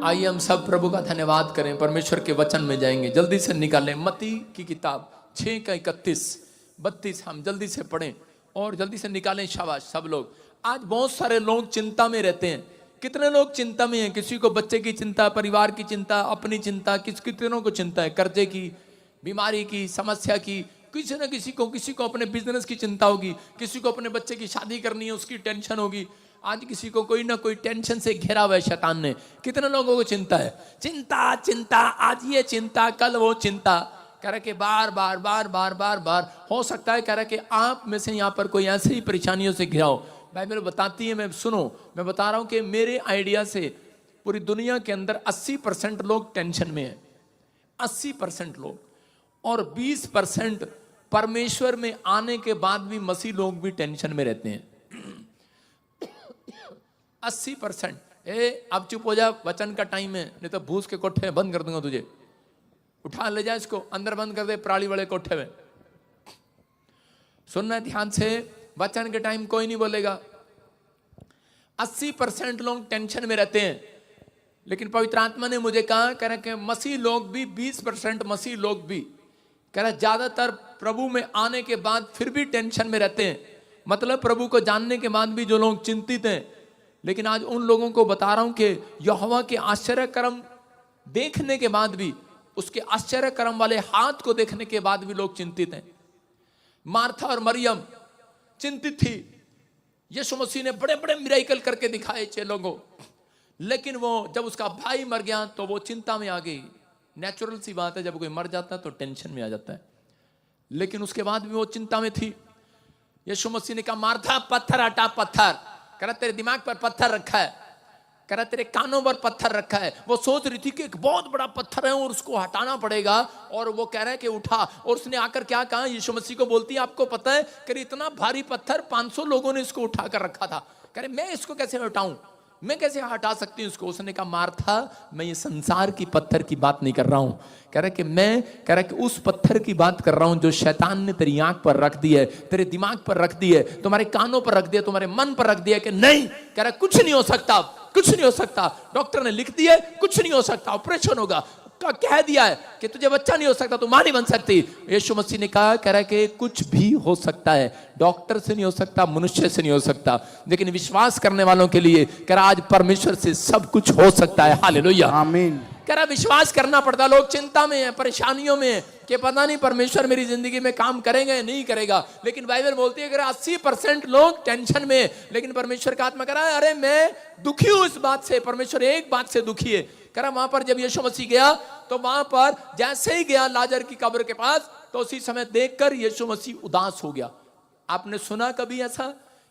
आइए हम सब प्रभु का धन्यवाद करें, परमेश्वर के वचन में जाएंगे। जल्दी से निकालें मत्ती की किताब 6:31-32, हम जल्दी से पढ़ें और जल्दी से निकालें। शाबाश सब लोग। आज बहुत सारे लोग चिंता में रहते हैं। कितने लोग चिंता में हैं? किसी को बच्चे की चिंता, परिवार की चिंता, अपनी चिंता, कितनों को चिंता है, कर्जे की, बीमारी की, समस्या की। किसी न किसी को अपने बिजनेस की चिंता होगी, किसी को अपने बच्चे की शादी करनी है उसकी टेंशन होगी। आज किसी को कोई ना कोई टेंशन से घेरा हुआ है शैतान ने। कितने लोगों को चिंता है? चिंता चिंता, आज ये चिंता, कल वो चिंता, कह रहे कि बार बार बार बार बार बार। हो सकता है कह रहे कि आप में से यहाँ पर कोई ऐसी ही परेशानियों से घिरा हो। बाइबल बताती है, मैं बता रहा हूँ कि मेरे आइडिया से पूरी दुनिया के अंदर 80% लोग टेंशन में है, 80% लोग, और 20% परमेश्वर में आने के बाद भी मसीह लोग भी टेंशन में रहते हैं। 80%। अब चुप हो जा, वचन का टाइम है, नहीं तो भूस के कोठे बंद कर दूंगा तुझे। उठा ले जा इसको, अंदर बंद कर दे प्राणी वाले कोठे में। सुनना ध्यान से, वचन के टाइम कोई नहीं बोलेगा। 80% लोग टेंशन में रहते हैं, लेकिन पवित्र आत्मा ने मुझे कहा, कह रहे कि मसीह लोग भी 20% मसीह लोग भी, कह रहे ज्यादातर प्रभु में आने के बाद फिर भी टेंशन में रहते हैं। मतलब प्रभु को जानने के बाद भी जो लोग चिंतित हैं। लेकिन आज उन लोगों को बता रहा हूं कि यहोवा के आश्चर्य कर्म देखने के बाद भी, उसके आश्चर्य कर्म वाले हाथ को देखने के बाद भी लोग चिंतित हैं। मार्था और मरियम चिंतित थी। यीशु मसीह ने बड़े बड़े मिरेकल करके दिखाए चेलों को, लेकिन वो जब उसका भाई मर गया तो वो चिंता में आ गई। नेचुरल सी बात है, जब कोई मर जाता है तो टेंशन में आ जाता है। लेकिन उसके बाद भी वो चिंता में थी। यीशु मसीह ने कहा, मार्था पत्थर हटा, पत्थर। कह रहा तेरे दिमाग पर पत्थर रखा है, कह रहा तेरे कानों पर पत्थर रखा है। वो सोच रही थी कि एक बहुत बड़ा पत्थर है और उसको हटाना पड़ेगा, और वो कह रहा है कि उठा। और उसने आकर क्या कहा? यीशु मसीह को बोलती है, आपको पता है कि इतना भारी पत्थर 500 लोगों ने इसको उठाकर रखा था। कह रहे मैं इसको कैसे हटाऊं, मैं कैसे हटा सकती हूँ उसको? उसने कहा, मार्था मैं ये संसार की पत्थर की बात नहीं कर रहा हूं। कह रहा कि मैं, कह रहा कि उस पत्थर की बात कर रहा हूं जो शैतान ने तेरी आंख पर रख दी है, तेरे दिमाग पर रख दी है, तुम्हारे कानों पर रख दिया, तुम्हारे मन पर रख दिया कि नहीं, कह रहा कुछ नहीं हो सकता, कुछ नहीं हो सकता। डॉक्टर ने लिख दिया कुछ नहीं हो सकता, ऑपरेशन होगा, कह दिया है कि तुझे बच्चा नहीं हो सकता, तू मां नहीं बन सकती। यीशु मसीह ने कहा, कह रहा है कि कुछ भी हो सकता है, डॉक्टर से नहीं हो सकता, मनुष्य से नहीं हो सकता, लेकिन विश्वास करने वालों के लिए कह रहा आज परमेश्वर से सब कुछ हो सकता है। हालेलुया, आमीन। कह रहा विश्वास करना पड़ता। लोग चिंता में है, परेशानियों में कि पता नहीं परमेश्वर मेरी जिंदगी में काम करेगा या नहीं करेगा। लेकिन बाइबल बोलती है कि 80% लोग टेंशन में, लेकिन परमेश्वर का आत्मा कह रहा है, अरे मैं दुखी हूं इस बात से। परमेश्वर एक बात से दुखी है। कह रहा वहां पर जब यीशु मसीह गया तो वहां पर जैसे ही गया लाजर की कब्र के पास, तो उसी समय देखकर यीशु मसीह उदास हो गया। आपने सुना कभी ऐसा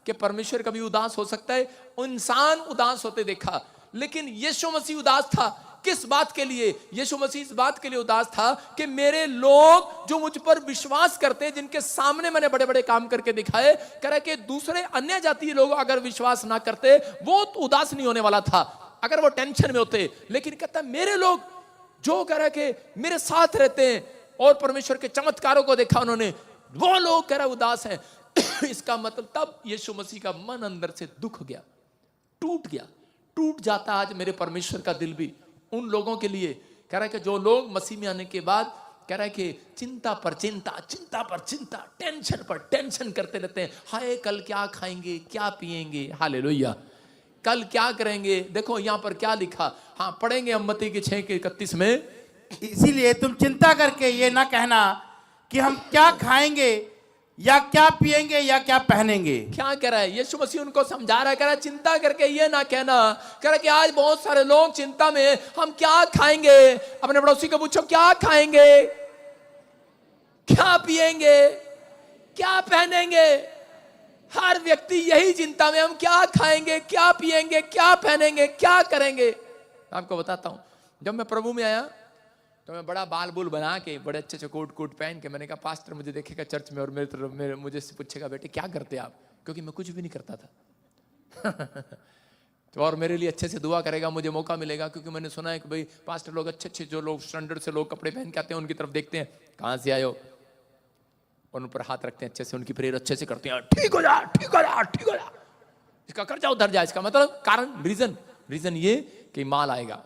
कि परमेश्वर कभी उदास हो सकता है? इंसान उदास होते देखा, लेकिन यीशु मसीह उदास था। किस बात के लिए? यीशु मसीह इस बात के लिए उदास था कि मेरे लोग जो मुझ पर विश्वास करते हैं, जिनके सामने मैंने बड़े बड़े काम करके दिखाए, कह रहा कि दूसरे अन्य जातीय लोग अगर विश्वास ना करते, वो तो उदास नहीं होने वाला था अगर वो टेंशन में होते। लेकिन कहता मेरे लोग जो कह रहा कि मेरे साथ रहते हैं और परमेश्वर के चमत्कारों को देखा उन्होंने, वो लोग कह रहा उदास है। इसका मतलब तब यीशु मसीह का मन अंदर से दुख गया, टूट गया। टूट जाता आज मेरे परमेश्वर का दिल भी उन लोगों के लिए। कह रहा है कि जो लोग मसीह में आने के बाद कह रहा है कि चिंता पर चिंता, चिंता पर चिंता, टेंशन पर टेंशन करते रहते हैं। हाय कल क्या खाएंगे, क्या पिएंगे, हालेलुया, कल क्या करेंगे। देखो यहां पर क्या लिखा, हाँ पढ़ेंगे हम मत्ती के 6:31 में। इसीलिए तुम चिंता करके ये ना कहना कि हम क्या खाएंगे या क्या पिएंगे या क्या पहनेंगे। क्या कह रहा है यीशु मसीह? उनको समझा रहा है, कह रहा है चिंता करके ये ना कहना। कह रहा है कि आज बहुत सारे लोग चिंता में, हम क्या खाएंगे। अपने पड़ोसी को पूछो क्या खाएंगे, क्या पिएंगे, क्या पहनेंगे। हर व्यक्ति यही चिंता में, हम क्या खाएंगे, क्या पिएंगे, क्या पहनेंगे, क्या करेंगे। आपको बताता हूं, जब मैं प्रभु में आया तो मैं बड़ा बाल बुल बना के, बड़े अच्छे अच्छे कोट कोट पहन के, मैंने कहा पास्टर मुझे देखेगा चर्च में और मेरे मुझे से पूछेगा बेटे क्या करते आप, क्योंकि मैं कुछ भी नहीं करता था। तो और मेरे लिए अच्छे से दुआ करेगा, मुझे मौका मिलेगा। क्योंकि मैंने सुना है कि भाई पास्टर लोग अच्छे अच्छे, जो लोग स्टैंडर्ड से लोग कपड़े पहन के आते हैं, उनकी तरफ देखते हैं, कहाँ से आए हो, उन पर हाथ रखते हैं, अच्छे से उनकी प्रेयर अच्छे से करते हैं, ठीक हो जा, ठीक हो जा, ठीक हो जा, इसका कर्जा उधर जाए। इसका मतलब कारण, रीजन ये कि माल आएगा,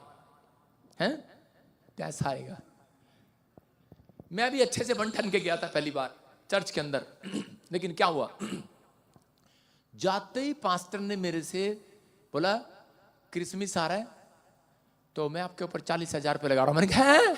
हैं, कैसा आएगा। मैं भी अच्छे से बन ठन के गया था पहली बार चर्च के अंदर, लेकिन क्या हुआ, जाते ही पास्टर ने मेरे से बोला क्रिसमस आ रहा है तो मैं आपके ऊपर 40,000 रुपये लगा रहा हूं। मैंने कहा हैं?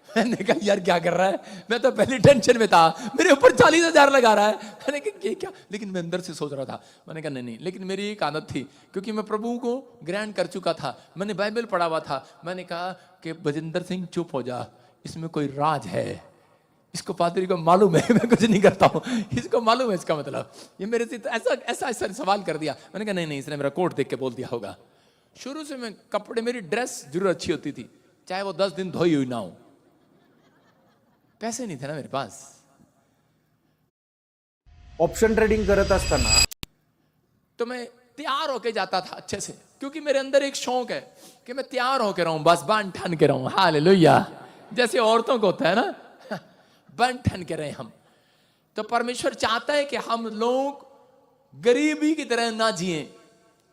मैंने कहा यार क्या कर रहा है, मैं तो पहली टेंशन में था, मेरे ऊपर 40,000 लगा रहा है। मैंने कहा ये क्या, लेकिन मैं अंदर से सोच रहा था, मैंने कहा नहीं, लेकिन मेरी एक आदत थी, क्योंकि मैं प्रभु को ग्रहण कर चुका था, मैंने बाइबल पढ़ा हुआ था। मैंने कहा कि बजिंदर सिंह चुप हो जा, इसमें कोई राज है, इसको पादरी को मालूम है मैं कुछ नहीं करता हूँ, इसको मालूम है इसका मतलब। ये मेरे से तो ऐसा सवाल कर दिया। मैंने कहा नहीं, इसने मेरा कोट देख के बोल दिया होगा। शुरू से मैं कपड़े, मेरी ड्रेस जरूर अच्छी होती थी, चाहे वो 10 दिन धोई हुई ना हो, पैसे नहीं थे ना मेरे पास। ऑप्शन ट्रेडिंग करत असताना तो मैं तैयार होके जाता था अच्छे से, क्योंकि मेरे अंदर एक शौक है कि मैं तैयार होके रहूं, बस बन ठन के रहूं। हालेलुया, जैसे औरतों को होता है ना, बन ठन के रहे हम। तो परमेश्वर चाहता है कि हम लोग गरीबी की तरह ना जिए,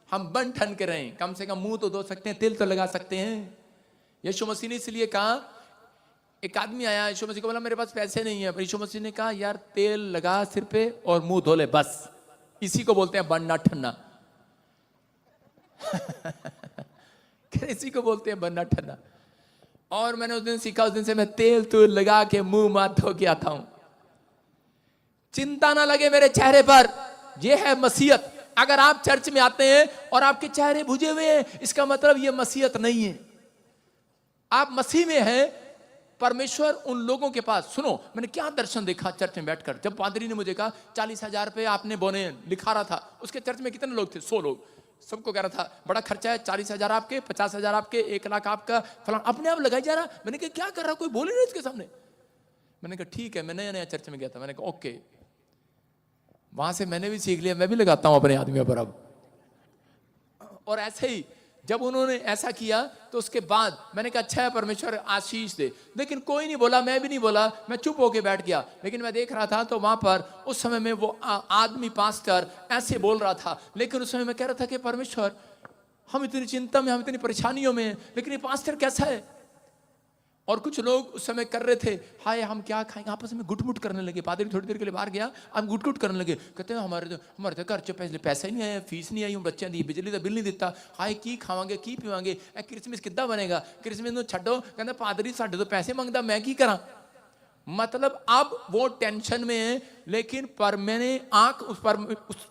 हम बन ठन के रहें। कम से कम मुंह तो धो सकते हैं, तिल तो लगा सकते हैं। यीशु मसीह ने इसलिए कहा, एक आदमी आया, यीशु मसीह को बोला मेरे पास पैसे नहीं है, पर यीशु मसीह ने कहा यार तेल लगा सिर पे और मुंह धो ले, बस इसी को बोलते हैं बनना ठन्ना। इसी को बोलते हैं बनना ठन्ना। और मैंने उस दिन सीखा, उस दिन से मैं तेल तो लगा के मुंह माथ धो के आता हूं। चिंता ना लगे मेरे चेहरे पर, यह है मसीहत। अगर आप चर्च में आते हैं और आपके चेहरे बुझे हुए हैं, इसका मतलब यह मसीहत नहीं है। आप मसीह में हैं। परमेश्वर उन लोगों के पास, सुनो मैंने क्या दर्शन देखा चर्च में बैठकर, जब पादरी ने मुझे कहा 40,000 रुपये आपने बोने, लिखा रहा था। उसके चर्च में कितने लोग थे? 100 लोग। सबको कह रहा था बड़ा खर्चा है, 40,000 आपके, 50,000 आपके, 1 लाख आपका, फलाना अपने आप लगाई जा रहा। मैंने कहा क्या कर रहा, कोई बोले नहीं इसके सामने। मैंने कहा ठीक है, मैं नया नया चर्च में गया था, मैंने कहा ओके। वहां से मैंने भी सीख लिया, मैं भी लगाता हूं अपने आदमियों पर अब। और ऐसे ही जब उन्होंने ऐसा किया तो उसके बाद मैंने कहा अच्छा है, परमेश्वर आशीष दे। लेकिन कोई नहीं बोला, मैं भी नहीं बोला, मैं चुप होके बैठ गया। लेकिन मैं देख रहा था तो वहां पर उस समय में वो आदमी पास्टर ऐसे बोल रहा था, लेकिन उस समय मैं कह रहा था कि परमेश्वर हम इतनी चिंता में, हम इतनी परेशानियों में, लेकिन ये पास्टर कैसा है। और कुछ लोग उस समय कर रहे थे, हाय हम क्या खाएंगे, आपस में गुटमुट करने लगे। पादरी थोड़ी देर के लिए बाहर गया, हम गुटगुट करने लगे, कहते हैं हमारे तो घर च पैसे नहीं आए, फीस नहीं आई, बच्चों की बिजली का बिल नहीं दिता, हाय की खावांगे की पीवांगे, क्रिसमस किद्दां बनेगा, क्रिसमस नूं छड्डो, कहते पादरी साडे तो पैसे मंगदा, मैं की करा। मतलब अब वो टेंशन में है। लेकिन पर मैंने उस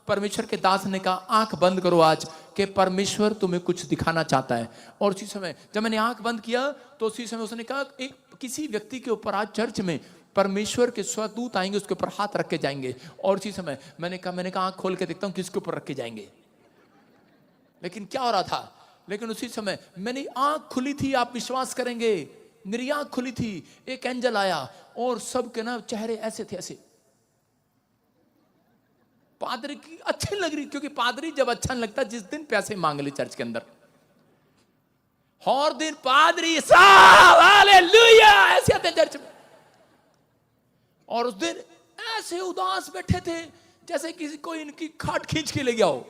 परमेश्वर के दास ने कहा आंख बंद करो आज, कि परमेश्वर तुम्हें कुछ दिखाना चाहता है। और उसी समय जब मैंने आंख बंद किया तो उसी समय उसने कहा एक किसी व्यक्ति के ऊपर आज चर्च में परमेश्वर के स्वदूत आएंगे, उसके ऊपर हाथ रख के जाएंगे। और उसी समय मैंने कहा आंख खोल के देखता हूं किसके ऊपर रख के जाएंगे। लेकिन क्या हो रहा था, लेकिन उसी समय मैंने आंख खुली थी, आप विश्वास करेंगे, मेरी आंख खुली थी, एक एंजल आया और सबके ना चेहरे ऐसे थे, ऐसे। पादरी की अच्छी लग रही, क्योंकि पादरी जब अच्छा नहीं लगता, जिस दिन पैसे मांग ले चर्च के अंदर, हर दिन पादरी हालेलुया ऐसे आते चर्च में। और उस दिन ऐसे उदास बैठे थे जैसे किसी को इनकी खाट खींच के ले गया हो।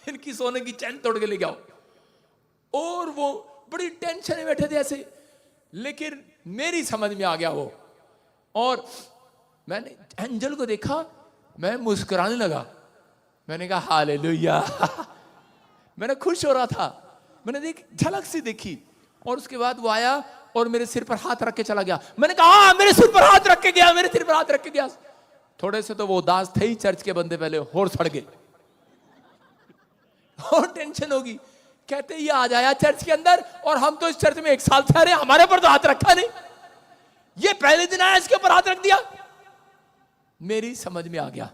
इनकी सोने की चैन तोड़ के ले गया हो। और वो बड़ी टेंशन में बैठे थे ऐसे। लेकिन मेरी समझ में आ गया वो, और मैंने एंजल को देखा, मैं मुस्कुराने लगा। मैंने कहा हालेलुया। मैंने खुश हो रहा था, मैंने झलक सी देखी। और उसके बाद वो आया और मेरे सिर पर हाथ रख के चला गया। मैंने कहा हाँ, मेरे सिर पर हाथ रख के गया, मेरे सिर पर हाथ रख के गया। थोड़े से तो वो उदास थे ही चर्च के बंदे, पहले होर सड़ गए और टेंशन होगी। कहते ये आ जाया चर्च के अंदर, और हम तो इस चर्च में 1 साल से आ रहे, हमारे पर तो हाथ रखा नहीं, ये पहले दिन आया इसके ऊपर हाथ रख दिया। मेरी समझ में आ गया।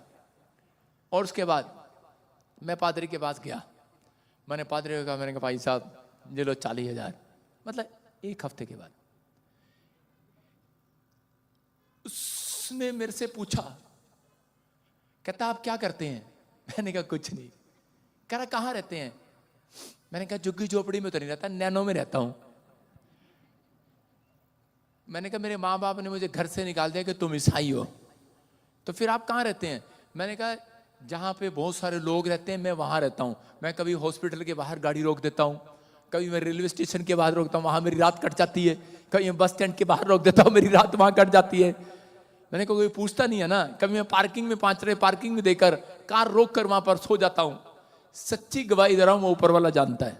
और उसके बाद मैं पादरी के पास गया। मैंने पादरी को कहा, मैंने कहा भाई साहब ये लो 40,000, मतलब 1 हफ्ते के बाद। उसने मेरे से पूछा, कहता आप क्या करते हैं? मैंने कहा कुछ नहीं। कह रहा कहां रहते हैं? मैंने कहा झुग्गी झोपड़ी में तो नहीं रहता, नैनो में रहता हूं। मैंने कहा मेरे माँ बाप ने मुझे घर से निकाल दिया कि तुम ईसाई हो, तो फिर आप कहाँ रहते हैं? मैंने कहा जहाँ पे बहुत सारे लोग रहते हैं मैं वहाँ रहता हूँ। मैं कभी हॉस्पिटल के बाहर गाड़ी रोक देता हूँ, कभी मैं रेलवे स्टेशन के बाहर रोकता हूँ, वहां मेरी रात कट जाती है। कभी मैं बस स्टैंड के बाहर रोक देता हूँ, मेरी रात वहां कट जाती है। मैंने कहा कोई पूछता नहीं है ना। कभी मैं पार्किंग में 5 रुपए पार्किंग में देकर कार रोक कर वहां पर सो जाता हूं। सच्ची गवाही दे रहा हूं, वो ऊपर वाला जानता है।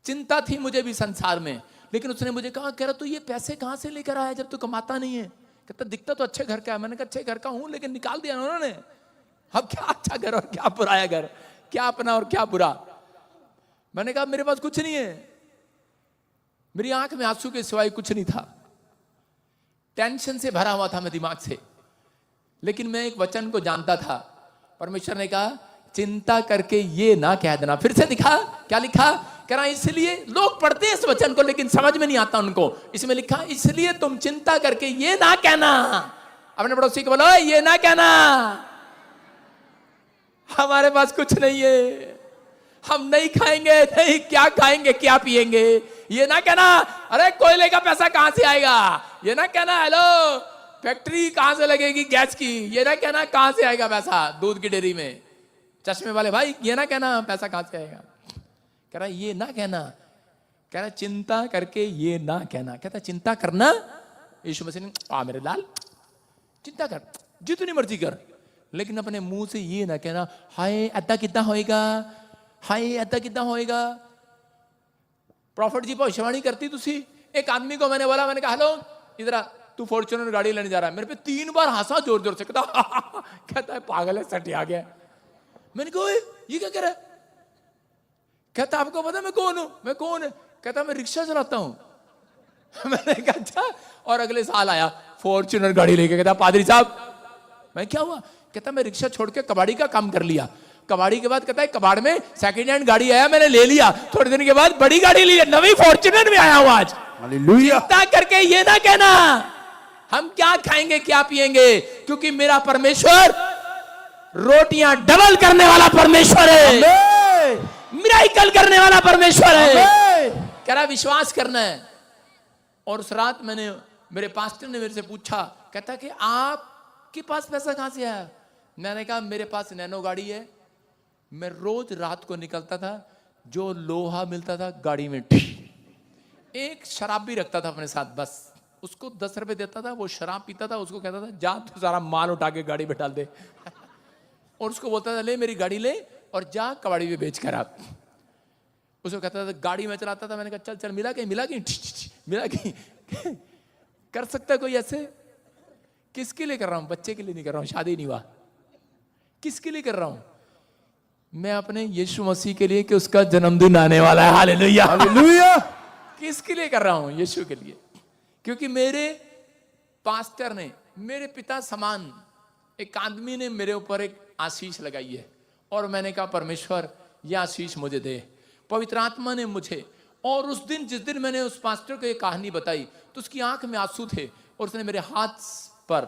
चिंता थी मुझे भी संसार में, लेकिन उसने मुझे कहा, कह रहा तू ये पैसे कहां से लेकर आया जब तू कमाता नहीं है? कहता दिखता तो अच्छे घर का है। मैंने कहा अच्छे घर का हूं, लेकिन निकाल दिया उन्होंने। अब क्या अच्छा घर और क्या बुरा घर, क्या अपना और क्या बुरा। मैंने कहा मेरे पास कुछ नहीं है, मेरी आंख में आंसू के सिवाय कुछ नहीं था। टेंशन से भरा हुआ था मैं दिमाग से, लेकिन मैं एक वचन को जानता था। परमेश्वर ने कहा चिंता करके ये ना कह देना। फिर से दिखा क्या लिखा, कह रहा इसलिए लोग पढ़ते हैं इस वचन को लेकिन समझ में नहीं आता उनको। इसमें लिखा इसलिए तुम चिंता करके ये ना कहना। अपने पड़ोसी को बोलो ये ना कहना हमारे पास कुछ नहीं है, हम नहीं खाएंगे, नहीं क्या खाएंगे क्या पिएंगे, ये ना कहना अरे कोयले का पैसा कहां से आएगा, ये ना कहना हेलो फैक्ट्री कहां से लगेगी गैस की, ये ना कहना कहां से आएगा पैसा दूध की डेयरी में, चश्मे वाले भाई ये ना कहना पैसा कहां से आएगा। कह रहा ये ना कहना, कह रहा चिंता करके ये ना कहना। कहता चिंता करना, यीशु मसीह ने मेरे लाल चिंता कर जितनी मर्जी कर, लेकिन अपने मुंह से ये ना कहना हाय अद्धा कितना होएगा, हाय अद्धा कितना होएगा। प्रॉफिट जी भविष्यवाणी करती तुसी। एक आदमी को मैंने बोला, मैंने कहा हेलो इधर आ, तू फॉर्च्यूनर गाड़ी लेने जा रहा है। मेरे पे 3 बार हंसा जोर जोर से, कहता है पागल है सट आ गया। मैंने कहा ये क्या कह रहा है? कहता आपको पता मैं कौन हूं? मैं कौन है? कहता मैं रिक्शा चलाता हूं। मैंने कहा अच्छा। और अगले साल आया फॉर्च्यूनर गाड़ी लेके, कहता पादरी साहब मैं क्या हुआ? कहता मैं रिक्शा छोड़ के कबाड़ी का काम कर लिया। कबाड़ी के बाद कहता है कबाड़ में सेकंड हैंड गाड़ी आया, मैंने ले लिया। थोड़े दिन के बाद बड़ी गाड़ी ली, नवी फॉर्च्यूनर में आया हूं आज। हालेलुया। चिंता करके ये ना कहना हम क्या खाएंगे क्या पिएंगे, क्योंकि मेरा परमेश्वर रोटियां डबल करने वाला परमेश्वर है, मिराकल करने वाला परमेश्वर है। कह रहा विश्वास करना है। और उस रात मैंने, मेरे पास्टर ने मेरे से पूछा, कहता कि आपके पास पैसा कहां से आया? मैंने कहा मेरे पास नैनो गाड़ी है, मैं रोज रात को निकलता था, जो लोहा मिलता था गाड़ी में एक शराब भी रखता था अपने साथ, बस उसको 10 रुपए देता था, वो शराब पीता था, उसको कहता था जा तू सारा माल उठा के गाड़ी में डाल दे। और उसको बोलता था ले मेरी गाड़ी ले और जा कबाड़ी में बेच कर आप। उसको कहता था गाड़ी में चलाता था। मैंने कहा चल चल मिला कहीं मिला कहीं मिला कहीं। कर सकता है कोई ऐसे? किसके लिए कर रहा हूं? बच्चे के लिए नहीं कर रहा हूं, शादी नहीं हुआ। किसके लिए कर रहा हूं? मैं अपने यीशु मसीह के लिए कि उसका जन्मदिन आने वाला है। Hallelujah hallelujah. किसके लिए कर रहा हूं? यीशु के लिए। क्योंकि मेरे पास्टर ने, मेरे पिता समान एक आदमी ने मेरे ऊपर एक आशीष लगाई है, और मैंने कहा परमेश्वर यह आशीष मुझे दे। पवित्र आत्मा ने मुझे, और उस दिन जिस दिन मैंने उस पास्टर को एक कहानी बताई तो उसकी आंख में आंसू थे, और उसने मेरे हाथ पर,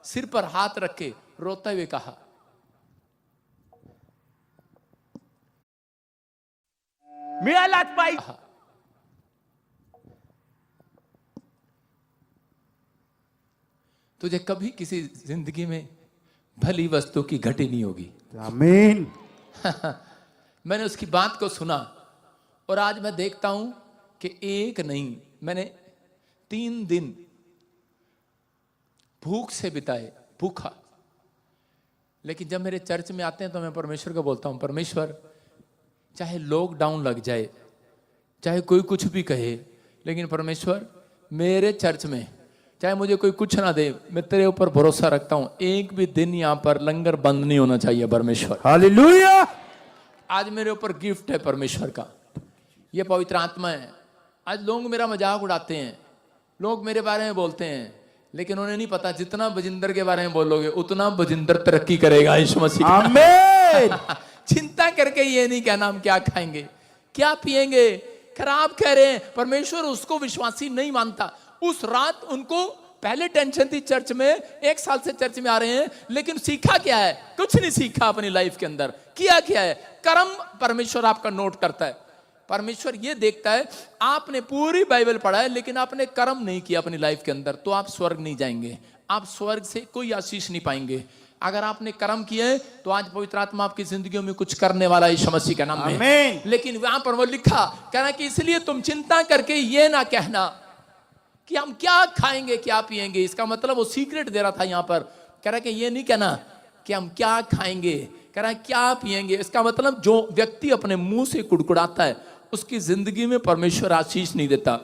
सिर पर हाथ रख के रोते हुए कहा मेरा लाज भाई, तुझे कभी किसी जिंदगी में भली वस्तु की घटी नहीं होगी। आमीन। मैंने उसकी बात को सुना, और आज मैं देखता हूं कि एक नहीं, मैंने 3 दिन भूख से बिताए, भूखा। लेकिन जब मेरे चर्च में आते हैं तो मैं परमेश्वर को बोलता हूं परमेश्वर चाहे लॉकडाउन लग जाए, चाहे कोई कुछ भी कहे, लेकिन परमेश्वर मेरे चर्च में चाहे मुझे कोई कुछ ना दे, मैं तेरे ऊपर भरोसा रखता हूं, एक भी दिन यहां पर लंगर बंद नहीं होना चाहिए परमेश्वर। हालेलुया। आज मेरे ऊपर गिफ्ट है परमेश्वर का, ये पवित्र आत्मा है। आज लोग मेरा मजाक उड़ाते हैं, लोग मेरे बारे में बोलते हैं, लेकिन उन्हें नहीं पता जितना बजिंदर के बारे में बोलोगे उतना बजिंदर तरक्की करेगा यीशु मसीह। आमीन। चिंता करके ये नहीं कहना हम क्या खाएंगे क्या पिएंगे, खराब कह रहे हैं। परमेश्वर उसको विश्वासी नहीं मानता। उस रात उनको पहले टेंशन थी चर्च में, 1 साल से चर्च में आ रहे हैं, लेकिन सीखा क्या है? कुछ नहीं सीखा अपनी लाइफ के अंदर। किया क्या है? कर्म परमेश्वर आपका नोट करता है। परमेश्वर ये देखता है आपने पूरी बाइबल पढ़ा है लेकिन आपने कर्म नहीं किया अपनी लाइफ के अंदर, तो आप स्वर्ग नहीं जाएंगे, आप स्वर्ग से कोई आशीष नहीं पाएंगे। अगर आपने कर्म किए तो आज पवित्र आत्मा आपकी जिंदगियों में कुछ करने वाला है यीशु मसीह के नाम में। आमीन। लेकिन वहां पर वो लिखा, कह रहा कि इसलिए तुम चिंता करके ये ना कहना कि हम क्या खाएंगे क्या पिएंगे। इसका मतलब वो सीक्रेट दे रहा था यहां पर। कह रहा कि ये नहीं कहना कि हम क्या खाएंगे, कह रहा है क्या पिएंगे। इसका मतलब जो व्यक्ति अपने मुंह से कुड़कुड़ाता है उसकी जिंदगी में परमेश्वर आशीष नहीं देता।